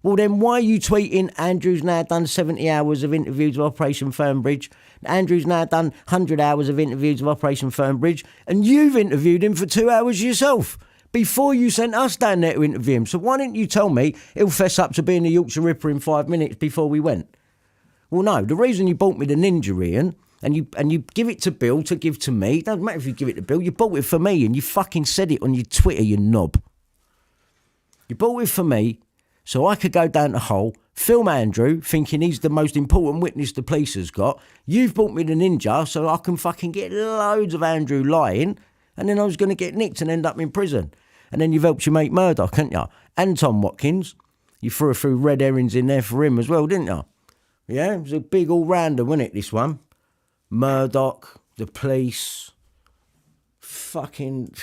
Well, then why are you tweeting Andrew's now done 70 hours of interviews with Operation Fernbridge? Andrew's now done 100 hours of interviews with Operation Fernbridge, and you've interviewed him for 2 hours yourself before you sent us down there to interview him. So why didn't you tell me he'll fess up to being the Yorkshire Ripper in 5 minutes before we went? Well, no, the reason you bought me the Ninja, Ian, and you give it to Bill to give to me, it doesn't matter if you give it to Bill, you bought it for me, and you fucking said it on your Twitter, you knob. You bought it for me, so I could go down to Hull, film Andrew, thinking he's the most important witness the police has got. You've bought me the Ninja, so I can fucking get loads of Andrew lying, and then I was going to get nicked and end up in prison. And then you've helped your mate Murdoch, haven't you? And Tom Watkins. You threw a few red herrings in there for him as well, didn't you? Yeah, it was a big all-rounder, wasn't it, this one? Murdoch, the police, fucking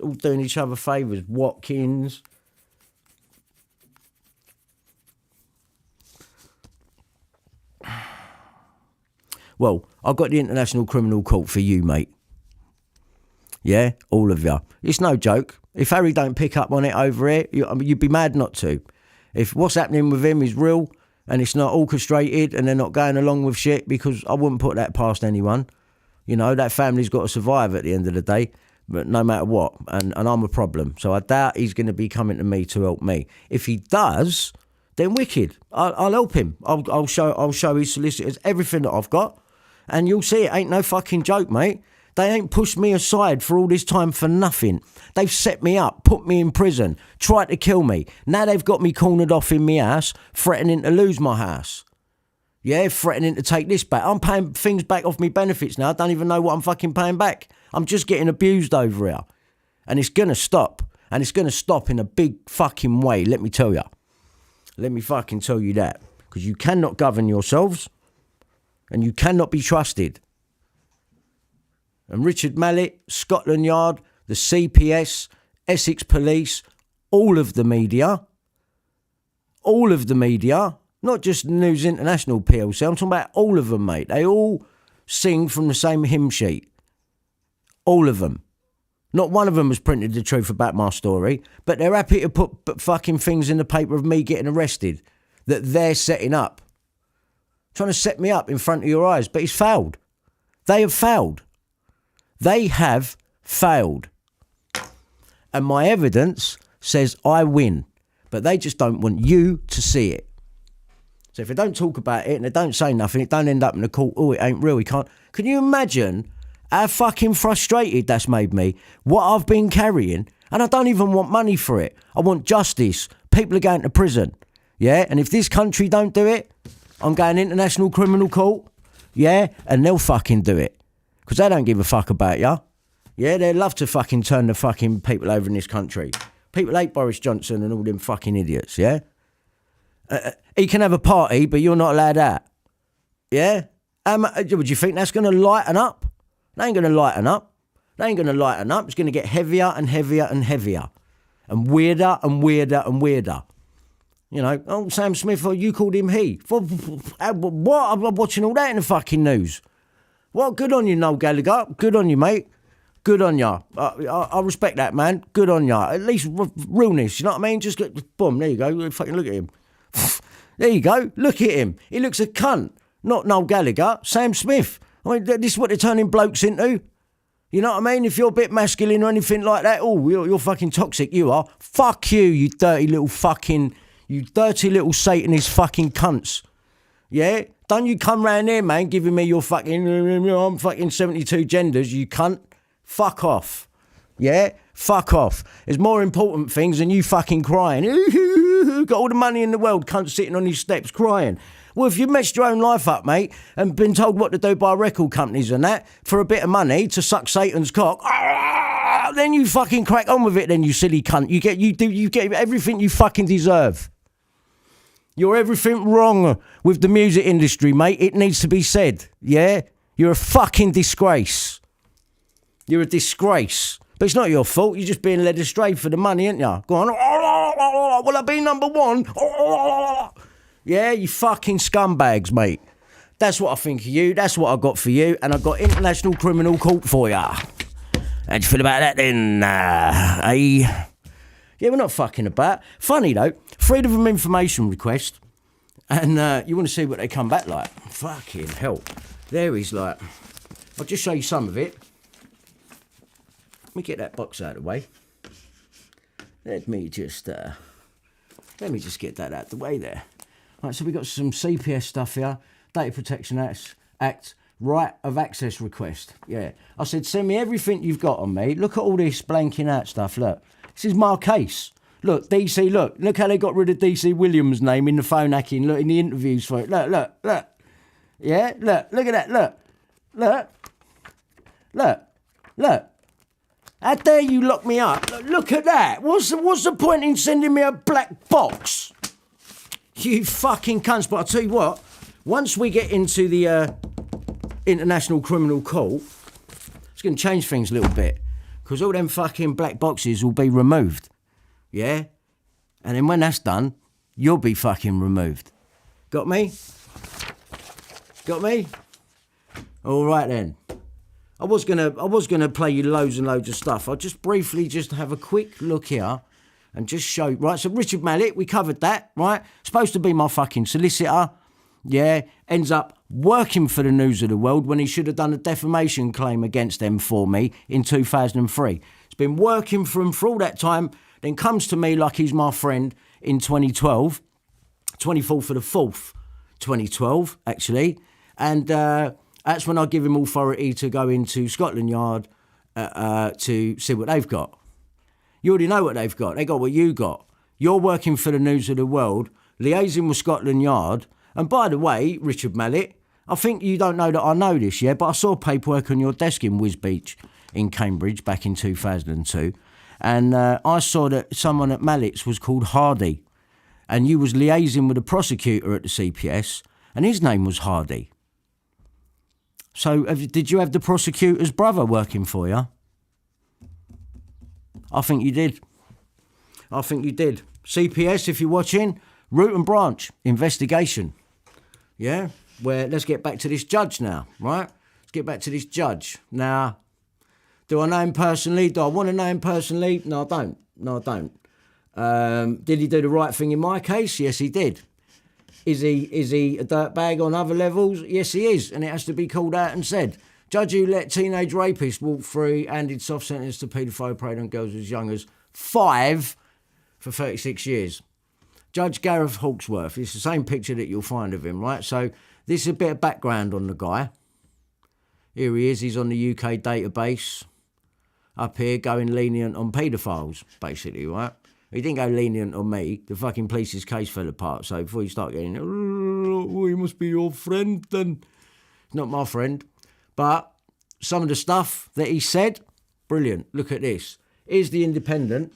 all doing each other favours. Watkins. Well, I've got the International Criminal Court for you, mate. Yeah, all of you. It's no joke. If Harry don't pick up on it over here, you'd be mad not to. If what's happening with him is real and it's not orchestrated and they're not going along with shit, because I wouldn't put that past anyone. You know, that family's got to survive at the end of the day, but no matter what. And I'm a problem. So I doubt he's going to be coming to me to help me. If he does, then wicked. I'll help him. I'll show his solicitors everything that I've got, and you'll see it ain't no fucking joke, mate. They ain't pushed me aside for all this time for nothing. They've set me up, put me in prison, tried to kill me. Now they've got me cornered off in my house, threatening to lose my house. Yeah, threatening to take this back. I'm paying things back off me benefits now. I don't even know what I'm fucking paying back. I'm just getting abused over here. And it's going to stop. And it's going to stop in a big fucking way, let me tell you. Let me fucking tell you that. Because you cannot govern yourselves. And you cannot be trusted. And Richard Mallett, Scotland Yard, the CPS, Essex Police, all of the media, not just News International PLC, I'm talking about all of them, mate. They all sing from the same hymn sheet. All of them. Not one of them has printed the truth about my story, but they're happy to put fucking things in the paper of me getting arrested that they're setting up. Trying to set me up in front of your eyes, but it's failed. They have failed. They have failed. And my evidence says I win, but they just don't want you to see it. So if they don't talk about it and they don't say nothing, it don't end up in the court, oh, it ain't real, we can't. Can you imagine how fucking frustrated that's made me? What I've been carrying, and I don't even want money for it. I want justice. People are going to prison. Yeah, and if this country don't do it, I'm going International Criminal Court. Yeah, and they'll fucking do it. Because they don't give a fuck about you. Yeah, they love to fucking turn the fucking people over in this country. People hate Boris Johnson and all them fucking idiots, yeah? He can have a party, but you're not allowed out. Yeah? Would you think that's going to lighten up? They ain't going to lighten up. They ain't going to lighten up. It's going to get heavier and heavier and heavier. And weirder and weirder and weirder. You know, oh, Sam Smith, oh, you called him he. What? I'm watching all that in the fucking news. Well, good on you, Noel Gallagher. Good on you, mate. Good on you. I respect that, man. Good on you. At least realness, you know what I mean? Just get, boom, there you go. Fucking look at him. There you go. Look at him. He looks a cunt. Not Noel Gallagher. Sam Smith. I mean, this is what they're turning blokes into. You know what I mean? If you're a bit masculine or anything like that, oh, you're fucking toxic, you are. Fuck you, you dirty little Satanist fucking cunts. Yeah? Don't you come round here, man, giving me your fucking, I'm fucking 72 genders, you cunt. Fuck off. Yeah? Fuck off. There's more important things than you fucking crying. Got all the money in the world, cunt sitting on his steps crying. Well, if you've messed your own life up, mate, and been told what to do by record companies and that, for a bit of money to suck Satan's cock, then you fucking crack on with it then, you silly cunt. You get everything you fucking deserve. You're everything wrong with the music industry, mate. It needs to be said, yeah? You're a fucking disgrace. You're a disgrace. But it's not your fault. You're just being led astray for the money, ain't you? Go on. Will I be number one? Yeah, you fucking scumbags, mate. That's what I think of you. That's what I got for you. And I got International Criminal Court for ya. How do you feel about that then? Yeah, we're not fucking about. Funny though, freedom of information request. And you want to see what they come back like. Fucking hell. There he's like. I'll just show you some of it. Let me get that box out of the way. Let me just get that out of the way there. Right, so we've got some CPS stuff here. Data Protection Act, right of access request. Yeah. I said, send me everything you've got on me. Look at all this blanking out stuff. Look. This is my case. Look, DC, look how they got rid of DC Williams' name in the phone hacking. Look, in the interviews for it. Look. Yeah, look at that. Look. How dare you lock me up? Look at that. What's the point in sending me a black box? You fucking cunts. But I'll tell you what, once we get into the International Criminal Court, it's going to change things a little bit. Because all them fucking black boxes will be removed. Yeah? And then when that's done, you'll be fucking removed. Got me? Got me? All right then. I was gonna play you loads and loads of stuff. I'll just briefly just have a quick look here and just show. Right, so Richard Mallett, we covered that, right? Supposed to be my fucking solicitor. Yeah, ends up working for the News of the World when he should have done a defamation claim against them for me in 2003. He's been working for him for all that time, then comes to me like he's my friend in 2012 24th of the 4th, 2012, actually. And that's when I give him authority to go into Scotland Yard to see what they've got. You already know what they've got. They got what you got. You're working for the News of the World, liaising with Scotland Yard. And by the way, Richard Mallett, I think you don't know that I know this, yeah, but I saw paperwork on your desk in Wisbech in Cambridge back in 2002. And I saw that someone at Mallett's was called Hardy. And you was liaising with a prosecutor at the CPS, and his name was Hardy. So did you have the prosecutor's brother working for you? I think you did. I think you did. CPS, if you're watching, root and branch, investigation. Yeah? Let's get back to this judge now, right? Let's get back to this judge. Now, do I know him personally? Do I want to know him personally? No, I don't. Did he do the right thing in my case? Yes, he did. Is he a dirtbag on other levels? Yes, he is, and it has to be called out and said. Judge who let teenage rapists walk free and did soft sentence to paedophile preyed on girls as young as 5 for 36 years. Judge Gareth Hawksworth. It's the same picture that you'll find of him, right? So this is a bit of background on the guy. Here he is. He's on the UK database. Up here, going lenient on paedophiles, basically, right? He didn't go lenient on me. The fucking police's case fell apart. So before you start getting, oh, he must be your friend, then. He's not my friend. But some of the stuff that he said, brilliant. Look at this. Here's the Independent.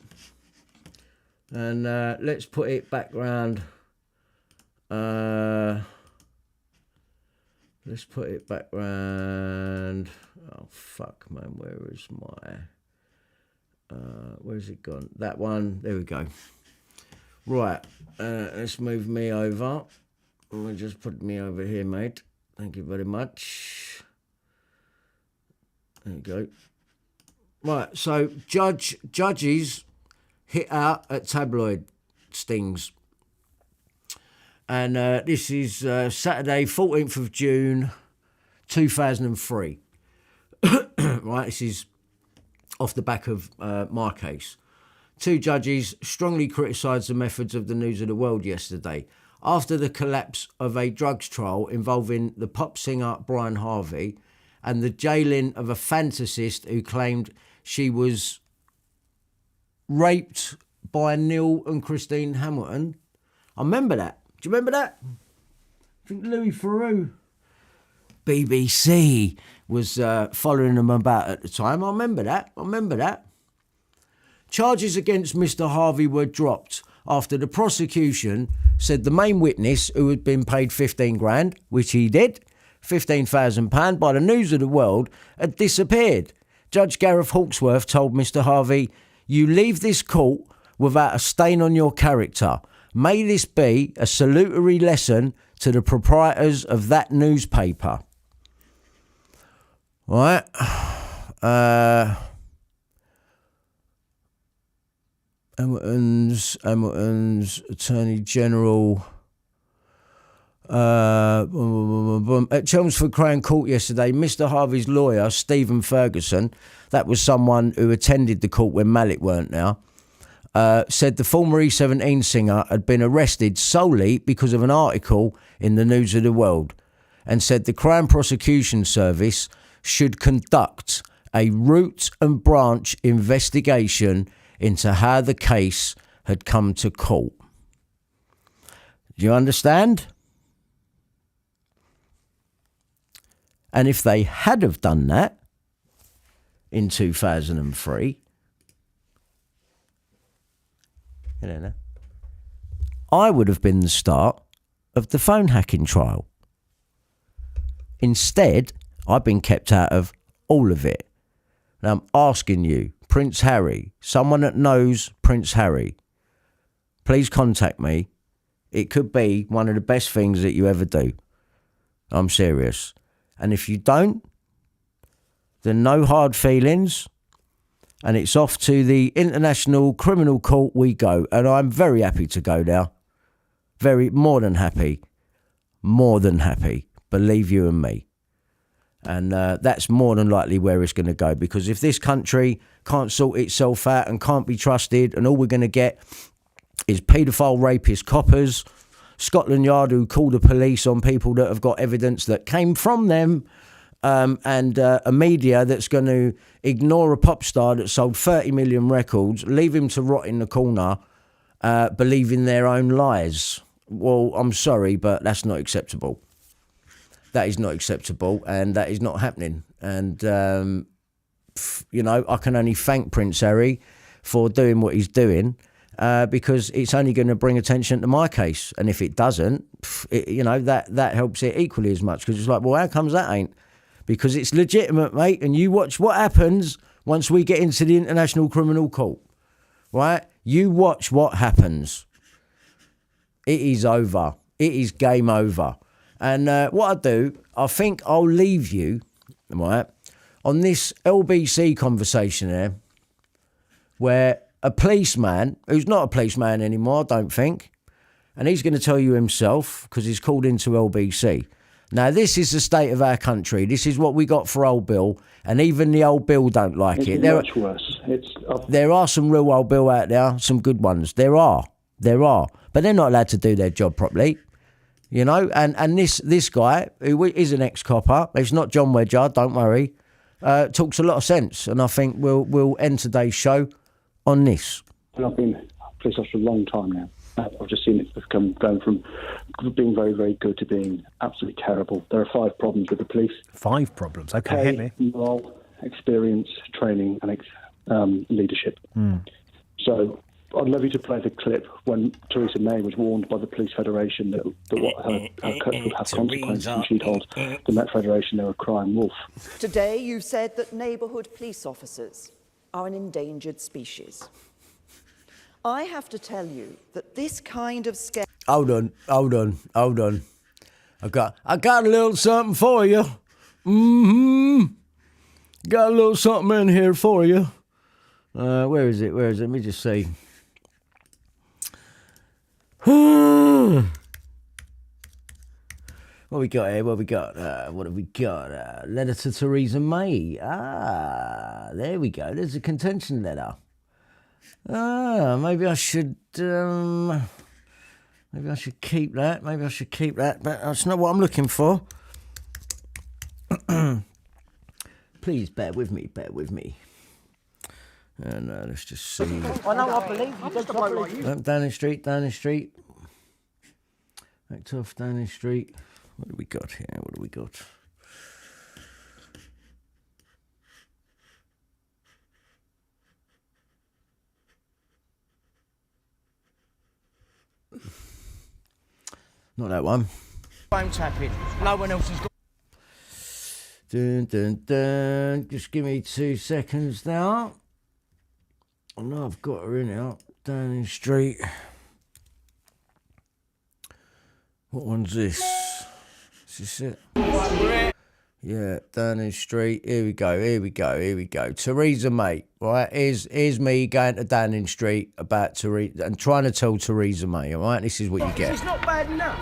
And let's put it back round. Let's put it back round. Oh, fuck, man. Where is my... where's it gone? That one. There we go. Right. Let's move me over. We'll just put me over here, mate. Thank you very much. There you go. Right. So judges hit out at tabloid stings. And this is Saturday, 14th of June, 2003. Right. This is off the back of my case. 2 judges strongly criticised the methods of the News of the World yesterday after the collapse of a drugs trial involving the pop singer Brian Harvey and the jailing of a fantasist who claimed she was raped by Neil and Christine Hamilton. I remember that. Do you remember that? I think Louis Theroux, BBC, was following them about at the time. I remember that. Charges against Mr. Harvey were dropped after the prosecution said the main witness, who had been paid 15 grand, which he did, £15,000 by the News of the World, had disappeared. Judge Gareth Hawksworth told Mr. Harvey, "You leave this court without a stain on your character. May this be a salutary lesson to the proprietors of that newspaper." Right. Hamilton's Attorney General at Chelmsford Crown Court yesterday, Mr. Harvey's lawyer, Stephen Ferguson, that was someone who attended the court when Mallett weren't now, said the former E17 singer had been arrested solely because of an article in the News of the World, and said the Crown Prosecution Service should conduct a root and branch investigation into how the case had come to court. Do you understand? And if they had have done that in 2003, I would have been the start of the phone hacking trial. Instead, I've been kept out of all of it. Now I'm asking you, Prince Harry, someone that knows Prince Harry, please contact me. It could be one of the best things that you ever do. I'm serious. And if you don't, then no hard feelings. And it's off to the International Criminal Court we go. And I'm very happy to go there. More than happy. Believe you and me. And that's more than likely where it's going to go. Because if this country can't sort itself out and can't be trusted, and all we're going to get is paedophile, rapist, coppers, Scotland Yard who call the police on people that have got evidence that came from them, and a media that's going to ignore a pop star that sold 30 million records, leave him to rot in the corner, believing their own lies. Well, I'm sorry, but that's not acceptable. That is not acceptable, and that is not happening. And, you know, I can only thank Prince Harry for doing what he's doing, because it's only going to bring attention to my case. And if it doesn't, you know, that helps it equally as much, because it's like, well, how comes that ain't? Because it's legitimate, mate, and you watch what happens once we get into the International Criminal Court, right? You watch what happens. It is over. It is game over. And what I do, I think I'll leave you, right, on this LBC conversation there, where a policeman, who's not a policeman anymore, I don't think, and he's going to tell you himself, because he's called into LBC. Now, this is the state of our country. This is what we got for old Bill, and even the old Bill don't like it. It's much worse. There are some real old Bill out there, some good ones. There are. But they're not allowed to do their job properly, you know. And this guy, who is an ex-copper, it's not John Wedger, don't worry, talks a lot of sense. And I think we'll end today's show on this. I've been a police officer a long time now. I've just seen it going from being very, very good to being absolutely terrible. There are 5 problems with the police. 5 problems? Okay, hit me. Morale, experience, training, and leadership. So I'd love you to play the clip when Theresa May was warned by the Police Federation that what her cut would have consequences, and she told the Met Federation they were a crying wolf. Today you've said that neighbourhood police officers are an endangered species. I have to tell you that this kind of scare... Hold on. I got a little something for you. Got a little something in here for you. Where is it? Let me just see. What we got here? What have we got? Letter to Theresa May. There we go. There's a contention letter. Maybe I should keep that. But that's not what I'm looking for. Please bear with me. And let's just see. I believe you. Downing Street. Act off Downing Street. What do we got here? Not that one. Phone tapping. No one else has got. Dun. Just give me 2 seconds now. I know I've got her in out. Downing Street. What one's this? Is this it? Yeah, Downing Street. Here we go. Theresa May. Right, here's me going to Downing Street about Theresa and trying to tell Theresa May. All right, this is what you get. It's not bad enough.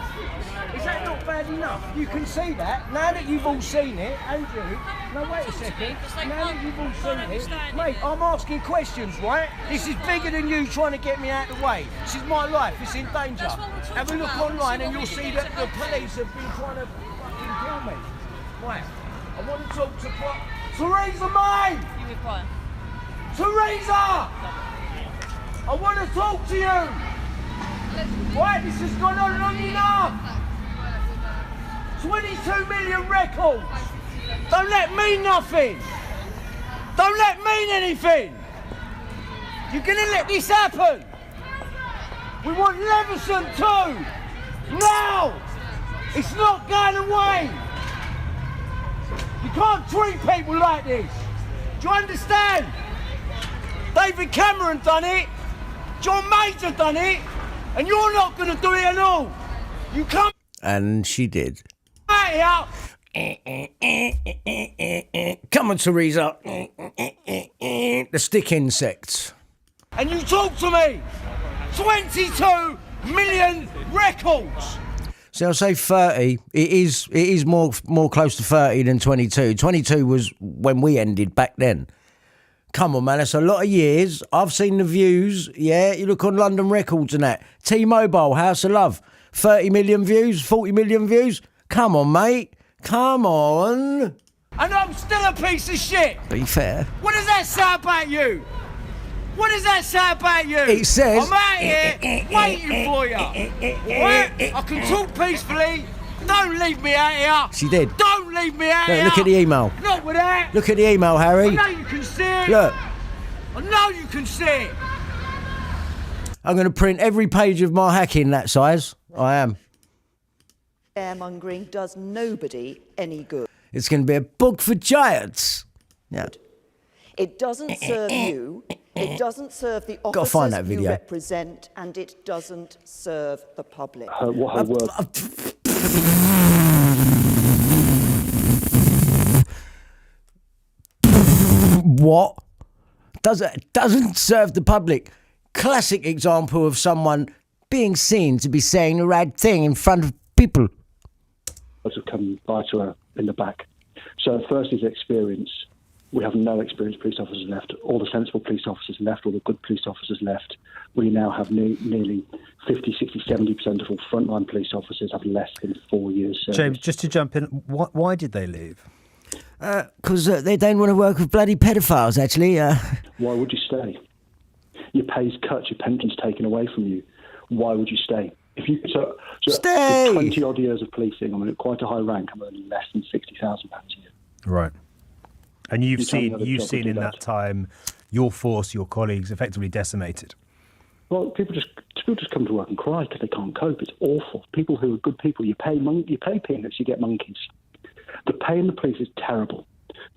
Is that not bad enough? You can see that now that you've all seen it, Andrew. No, wait a second. Now that you've all seen it, mate, I'm asking questions, right? This is bigger than you trying to get me out of the way. This is my life. It's in danger. Have a look online and you'll see that the police have been trying to fucking kill me. Right. I want to talk to Theresa May. You be quiet. Theresa! I want to talk to you. Right, this has gone on long enough. 22 million records. Don't let mean nothing. Don't let mean anything. You're going to let this happen. We want Leveson too. Now. It's not going away. You can't treat people like this. Do you understand? David Cameron done it. John Major done it. And you're not going to do it at all. You come... And she did. Out. Come on, Theresa. The stick insects. And you talk to me. 22 million records. So I'll say 30. It is more close to 30 than 22. 22 was when we ended back then. Come on, man, that's a lot of years. I've seen the views. Yeah, you look on London Records and that. T-Mobile, House of Love. 30 million views, 40 million views. Come on, mate. Come on. And I'm still a piece of shit. Be fair. What does that say about you? What does that say about you? It says... I'm out here waiting for you. Right? I can talk peacefully. Don't leave me out here. She did. Don't leave me out here. Look at the email. Not with that. Look at the email, Harry. I know you can see it. Look. I know you can see it. I'm going to print every page of my hacking that size. I am. Scaremongering does nobody any good. It's going to be a book for giants. Yeah. It doesn't serve you, it doesn't serve the Gotta find that officers you video. represent, and it doesn't serve the public. What her word? What? Doesn't serve the public. Classic example of someone being seen to be saying the right thing in front of people. Have come by to her in the back. So first is experience. We have no experienced police officers left. All the sensible police officers left. All the good police officers left. We now have nearly 50, 60, 70% of all frontline police officers have less than 4 years service. James, just to jump in, why did they leave? Because they don't want to work with bloody pedophiles, actually. Why would you stay? Your pay's cut, your pension's taken away from you. Why would you stay? If you stay 20 odd years of policing, I'm at quite a high rank. I'm earning less than £60,000 a year. Right. And you've You tell me seen how the job would in do that that. time your force, your colleagues, effectively decimated. Well, people just come to work and cry because they can't cope. It's awful. People who are good people, you pay peanuts, you get monkeys. The pay in the police is terrible.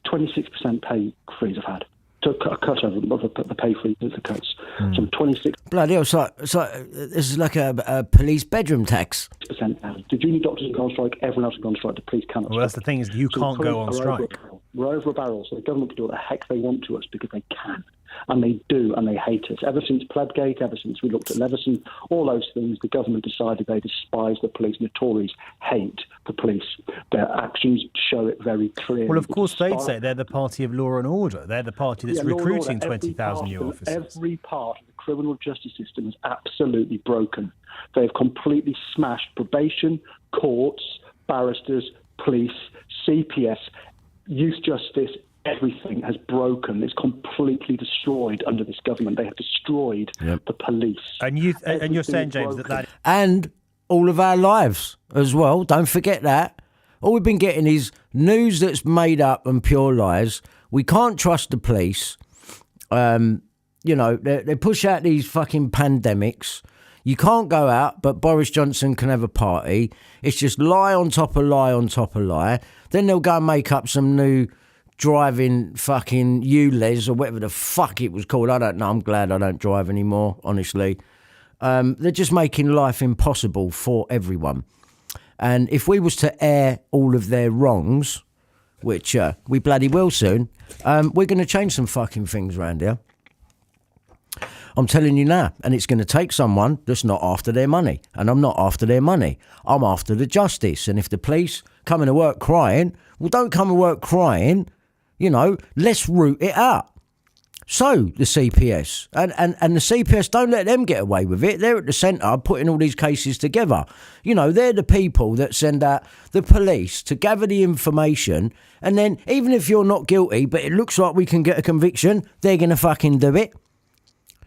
26% pay freeze I've had. So a cut over the pay freeze, the cuts. So 26%. Bloody hell, this is like a police bedroom tax. Down. The junior doctors have gone on strike, everyone else has gone on strike, the police cannot Well, that's the thing is you So can't the go on police are strike. We're over a barrel, so the government can do what the heck they want to us because they can. And they do, and they hate us. Ever since Pledgate, ever since we looked at Leveson, all those things, the government decided they despise the police. And the Tories hate the police. Their actions show it very clearly. Well, of course, they'd say they're the party of law and order. They're the party that's law and order, recruiting every 20,000 new part of- officers. Every part of the criminal justice system is absolutely broken. They've completely smashed probation, courts, barristers, police, CPS, youth justice. Everything has broken. It's completely destroyed under this government. They have destroyed the police. And you're saying, Everything James, broken. that And all of our lives as well. Don't forget that. All we've been getting is news that's made up and pure lies. We can't trust the police. They push out these fucking pandemics. You can't go out, but Boris Johnson can have a party. It's just lie on top of lie on top of lie. Then they'll go and make up some new driving fucking ULEZ or whatever the fuck it was called. I don't know. I'm glad I don't drive anymore, honestly. They're just making life impossible for everyone. And if we was to air all of their wrongs, which we bloody will soon, we're going to change some fucking things around here. I'm telling you now. And it's going to take someone that's not after their money. And I'm not after their money. I'm after the justice. And if the police come into work crying, well, don't come to work crying. Let's root it out. So, the CPS. And the CPS, don't let them get away with it. They're at the centre putting all these cases together. They're the people that send out the police to gather the information. And then, even if you're not guilty, but it looks like we can get a conviction, they're going to fucking do it.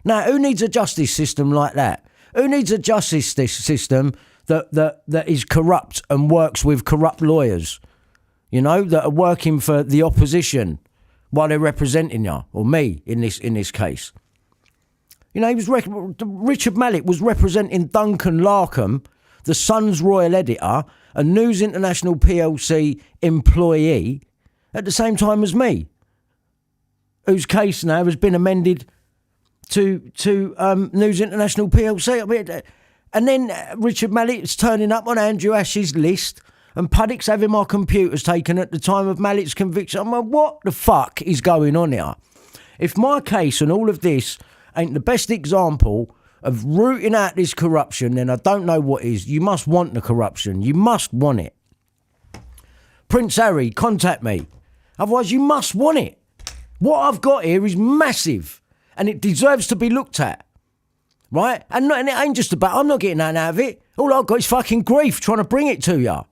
Now, who needs a justice system like that? Who needs a justice system that is corrupt and works with corrupt lawyers? That are working for the opposition while they're representing you, or me in this case. Richard Mallett was representing Duncan Larkham, the Sun's royal editor, a News International PLC employee, at the same time as me, whose case now has been amended to News International PLC. And then Richard Mallett's turning up on Andrew Ash's list, and Puddock's having my computers taken at the time of Mallett's conviction. I'm like, what the fuck is going on here? If my case and all of this ain't the best example of rooting out this corruption, then I don't know what is. You must want the corruption. You must want it. Prince Harry, contact me. Otherwise, you must want it. What I've got here is massive, and it deserves to be looked at. Right? And it ain't just about, I'm not getting that out of it. All I've got is fucking grief trying to bring it to you.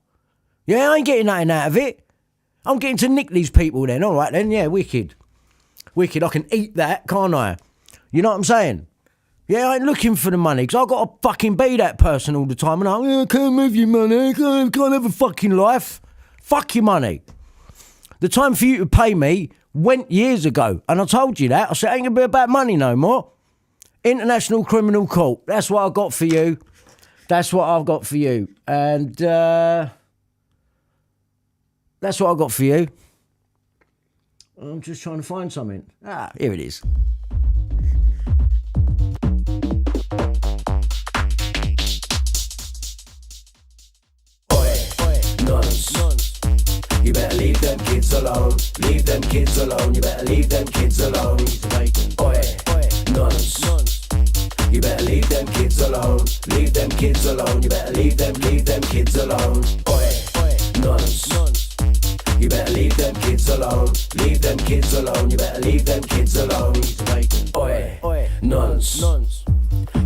Yeah, I ain't getting nothing out of it. I'm getting to nick these people then. All right then, yeah, wicked. Wicked, I can eat that, can't I? You know what I'm saying? Yeah, I ain't looking for the money, because I've got to fucking be that person all the time. And I can't have your money, I can't have a fucking life. Fuck your money. The time for you to pay me went years ago. And I told you that. I said, it ain't going to be about money no more. International Criminal Court. That's what I've got for you. That's what I've got for you. And that's what I've got for you. I'm just trying to find something. Here it is. Nuns. You better leave them kids alone. Leave them kids alone. You better leave them kids alone. Oi, nuns. You better leave them kids alone. Leave them kids alone. You better leave them kids alone. Oi, nuns. You better leave them kids alone. Leave them kids alone. You better leave them kids alone. Oi, nuns.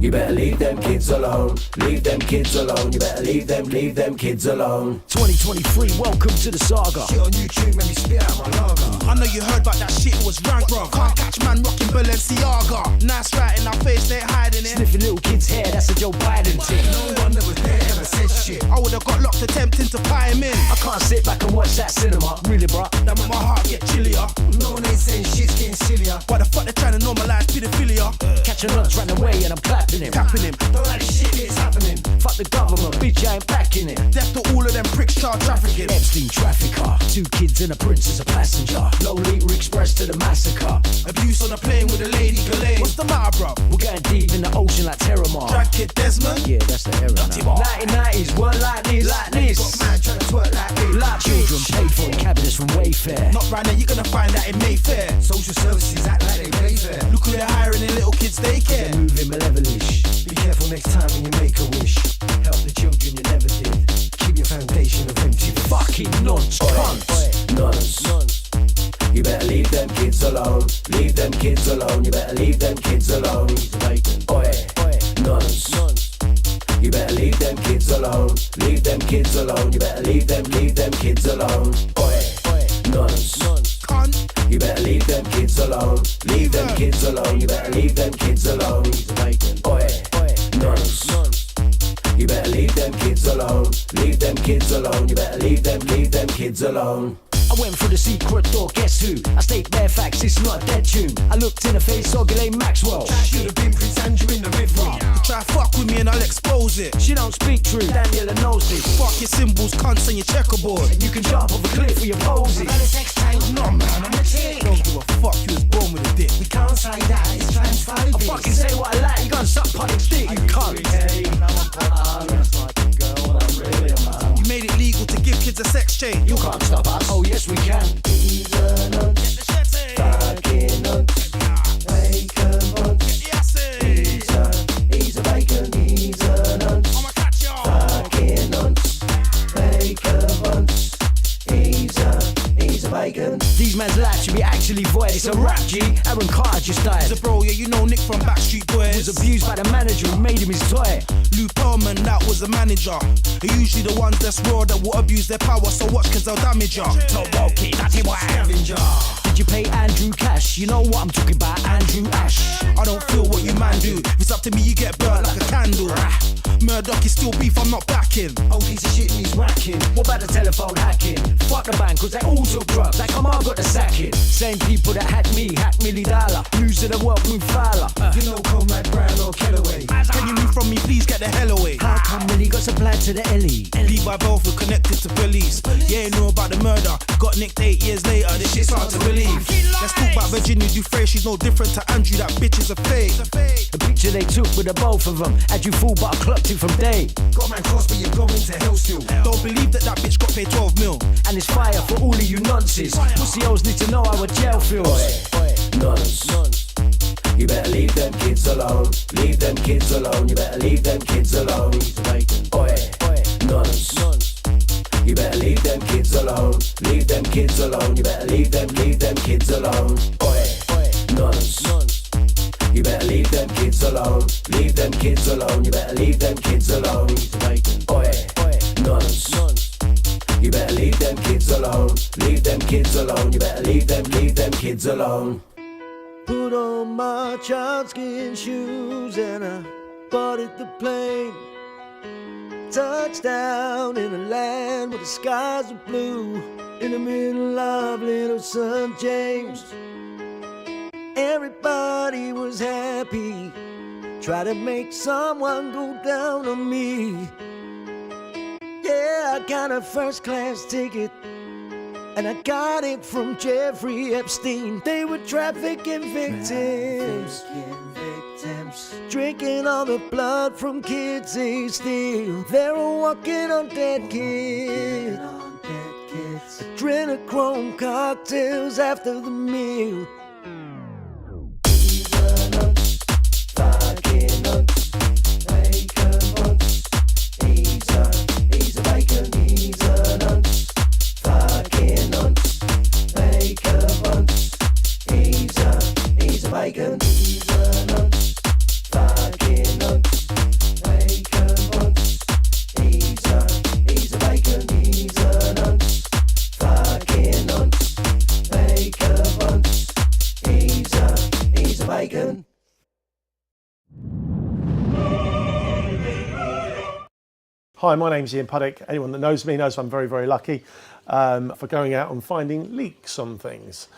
You better leave them kids alone. Leave them kids alone. You better leave them kids alone. 2023, welcome to the saga. Shit on YouTube, man, you spit out my lager. I know you heard about that shit, it was rank, bro. Can't catch man rocking Balenciaga. Nice right in our face, they ain't hiding it. Sniffing little kids' hair, that's a Joe Biden thing. No one that was there ever said shit. I would've got locked attempting to pie him in. I can't sit back and watch that cinema, really, bro. That make my heart get chillier. No one ain't saying shit's getting sillier. Why the fuck they trying to normalise pedophilia? Catching nuts ran away and I'm clapping him. Tapping him. Don't like the shit that's happening. Fuck the government, bitch, I ain't backing it. Death to all of them pricks, child trafficking. Epstein trafficker, 2 kids and a prince as a passenger. Lolita Express to the massacre. Abuse on a plane with a lady Ghislaine. What's the matter, bro? We're going deep in the ocean like Terramar. Drag Kid Desmond? Yeah, that's the era now. 1990s, weren't like this. Got man trying to twerk like this. Like children paid for in cabinets from Wayfair. Not right now, you're gonna find that in Mayfair. Social services act like they pay fair. Look who they're hiring in little kids' daycare. They're moving malevolent. Be careful next time when you make a wish. Help the children you never did. Keep your foundation of empty fucking nuns, cunts. Nuns. You better leave them kids alone. Leave them kids alone. You better leave them kids alone. Oi, nuns. You better leave them kids alone. Leave them kids alone. You better leave them kids alone. Oi, nuns. You better leave them kids alone. Leave them kids alone. You better leave them kids alone. Oi, nuns. You better leave them kids alone. Leave them kids alone. You better leave them kids alone. I went through the secret door, guess who? I state bare facts, it's not a dead tune. I looked in her face, Ogilvy Maxwell. Should have been Prince Andrew in the river. You try fuck with me and I'll expose it. She don't speak true, Daniela knows this. Fuck your symbols, cunts on your checkerboard. And you can jump off a cliff with your poses. No man, I'm a chick. Don't give a fuck, you was born with a dick. We can't say that, it's transphobic. I fucking say what I like, you gonna suck public dick, you cunt. You made it legal to give kids a sex change. You can't stop us. Oh yes we can. He's a nunt, fucking nunt, bacon bunt. He's a bacon, he's a nunt, fucking nunt, bacon bunt. He's a bacon. These man's life should be actually void. It's a rap, G. Aaron Carter just died. He's a bro, yeah, you know Nick from Backstreet Boys. Was abused by the manager who made him his toy. Lou Pearlman, that was the manager. They're usually the ones that's raw that will abuse their power, so watch cause they'll damage ya. No bulky, that's why Did you pay Andrew Cash? You know what I'm talking about, Andrew Ash. I don't feel what you man do. If it's up to me, you get burnt like a candle. Murdoch is still beef, I'm not backing. Oh, piece of shit and he's whacking. What about the telephone hacking? Fuck the bank, cause they all took drugs. Like, come on, got the sacking. Same people that hacked me, hacked Millie Dollar. News of the world, move Fowler. You know Comrade Brown or Kellaway. Can you move from me, please get the hell away? How come Millie got supplied to the Ellie? Levi Belfield connected to police. Yeah, you know about the murder. Got nicked 8 years later, this shit's hard to believe. Let's talk about Virginia Dufresne, she's no different to Andrew, that bitch is a fake. The picture they took with the both of them had you fooled, but I clocked it from day. Got man cross, but you're going to hell still. Don't believe that bitch got paid 12 mil. And it's fire for all of you nonces. Pussy hoes need to know how a jail feels. Nuns. You better leave them kids alone. Leave them kids alone. You better leave them kids alone. Oi, nuns. You better leave them kids alone. Leave them kids alone. You better leave them kids alone. Oi, nuns. You better leave them kids alone. Leave them kids alone. You better leave them kids alone. alone. Leave them kids alone. You better leave them kids alone. Put on my child skin shoes and I boarded the plane. Touchdown in a land where the skies are blue, in the middle of little St. James. Everybody was happy, try to make someone go down on me. Yeah, I got a first class ticket, and I got it from Jeffrey Epstein. They were trafficking victims, drinking all the blood from kids they steal. They were walking on dead kids, adrenochrome cocktails after the meal. Hi, my name's Ian Puddick. Anyone that knows me knows I'm very, very lucky for going out and finding leaks on things.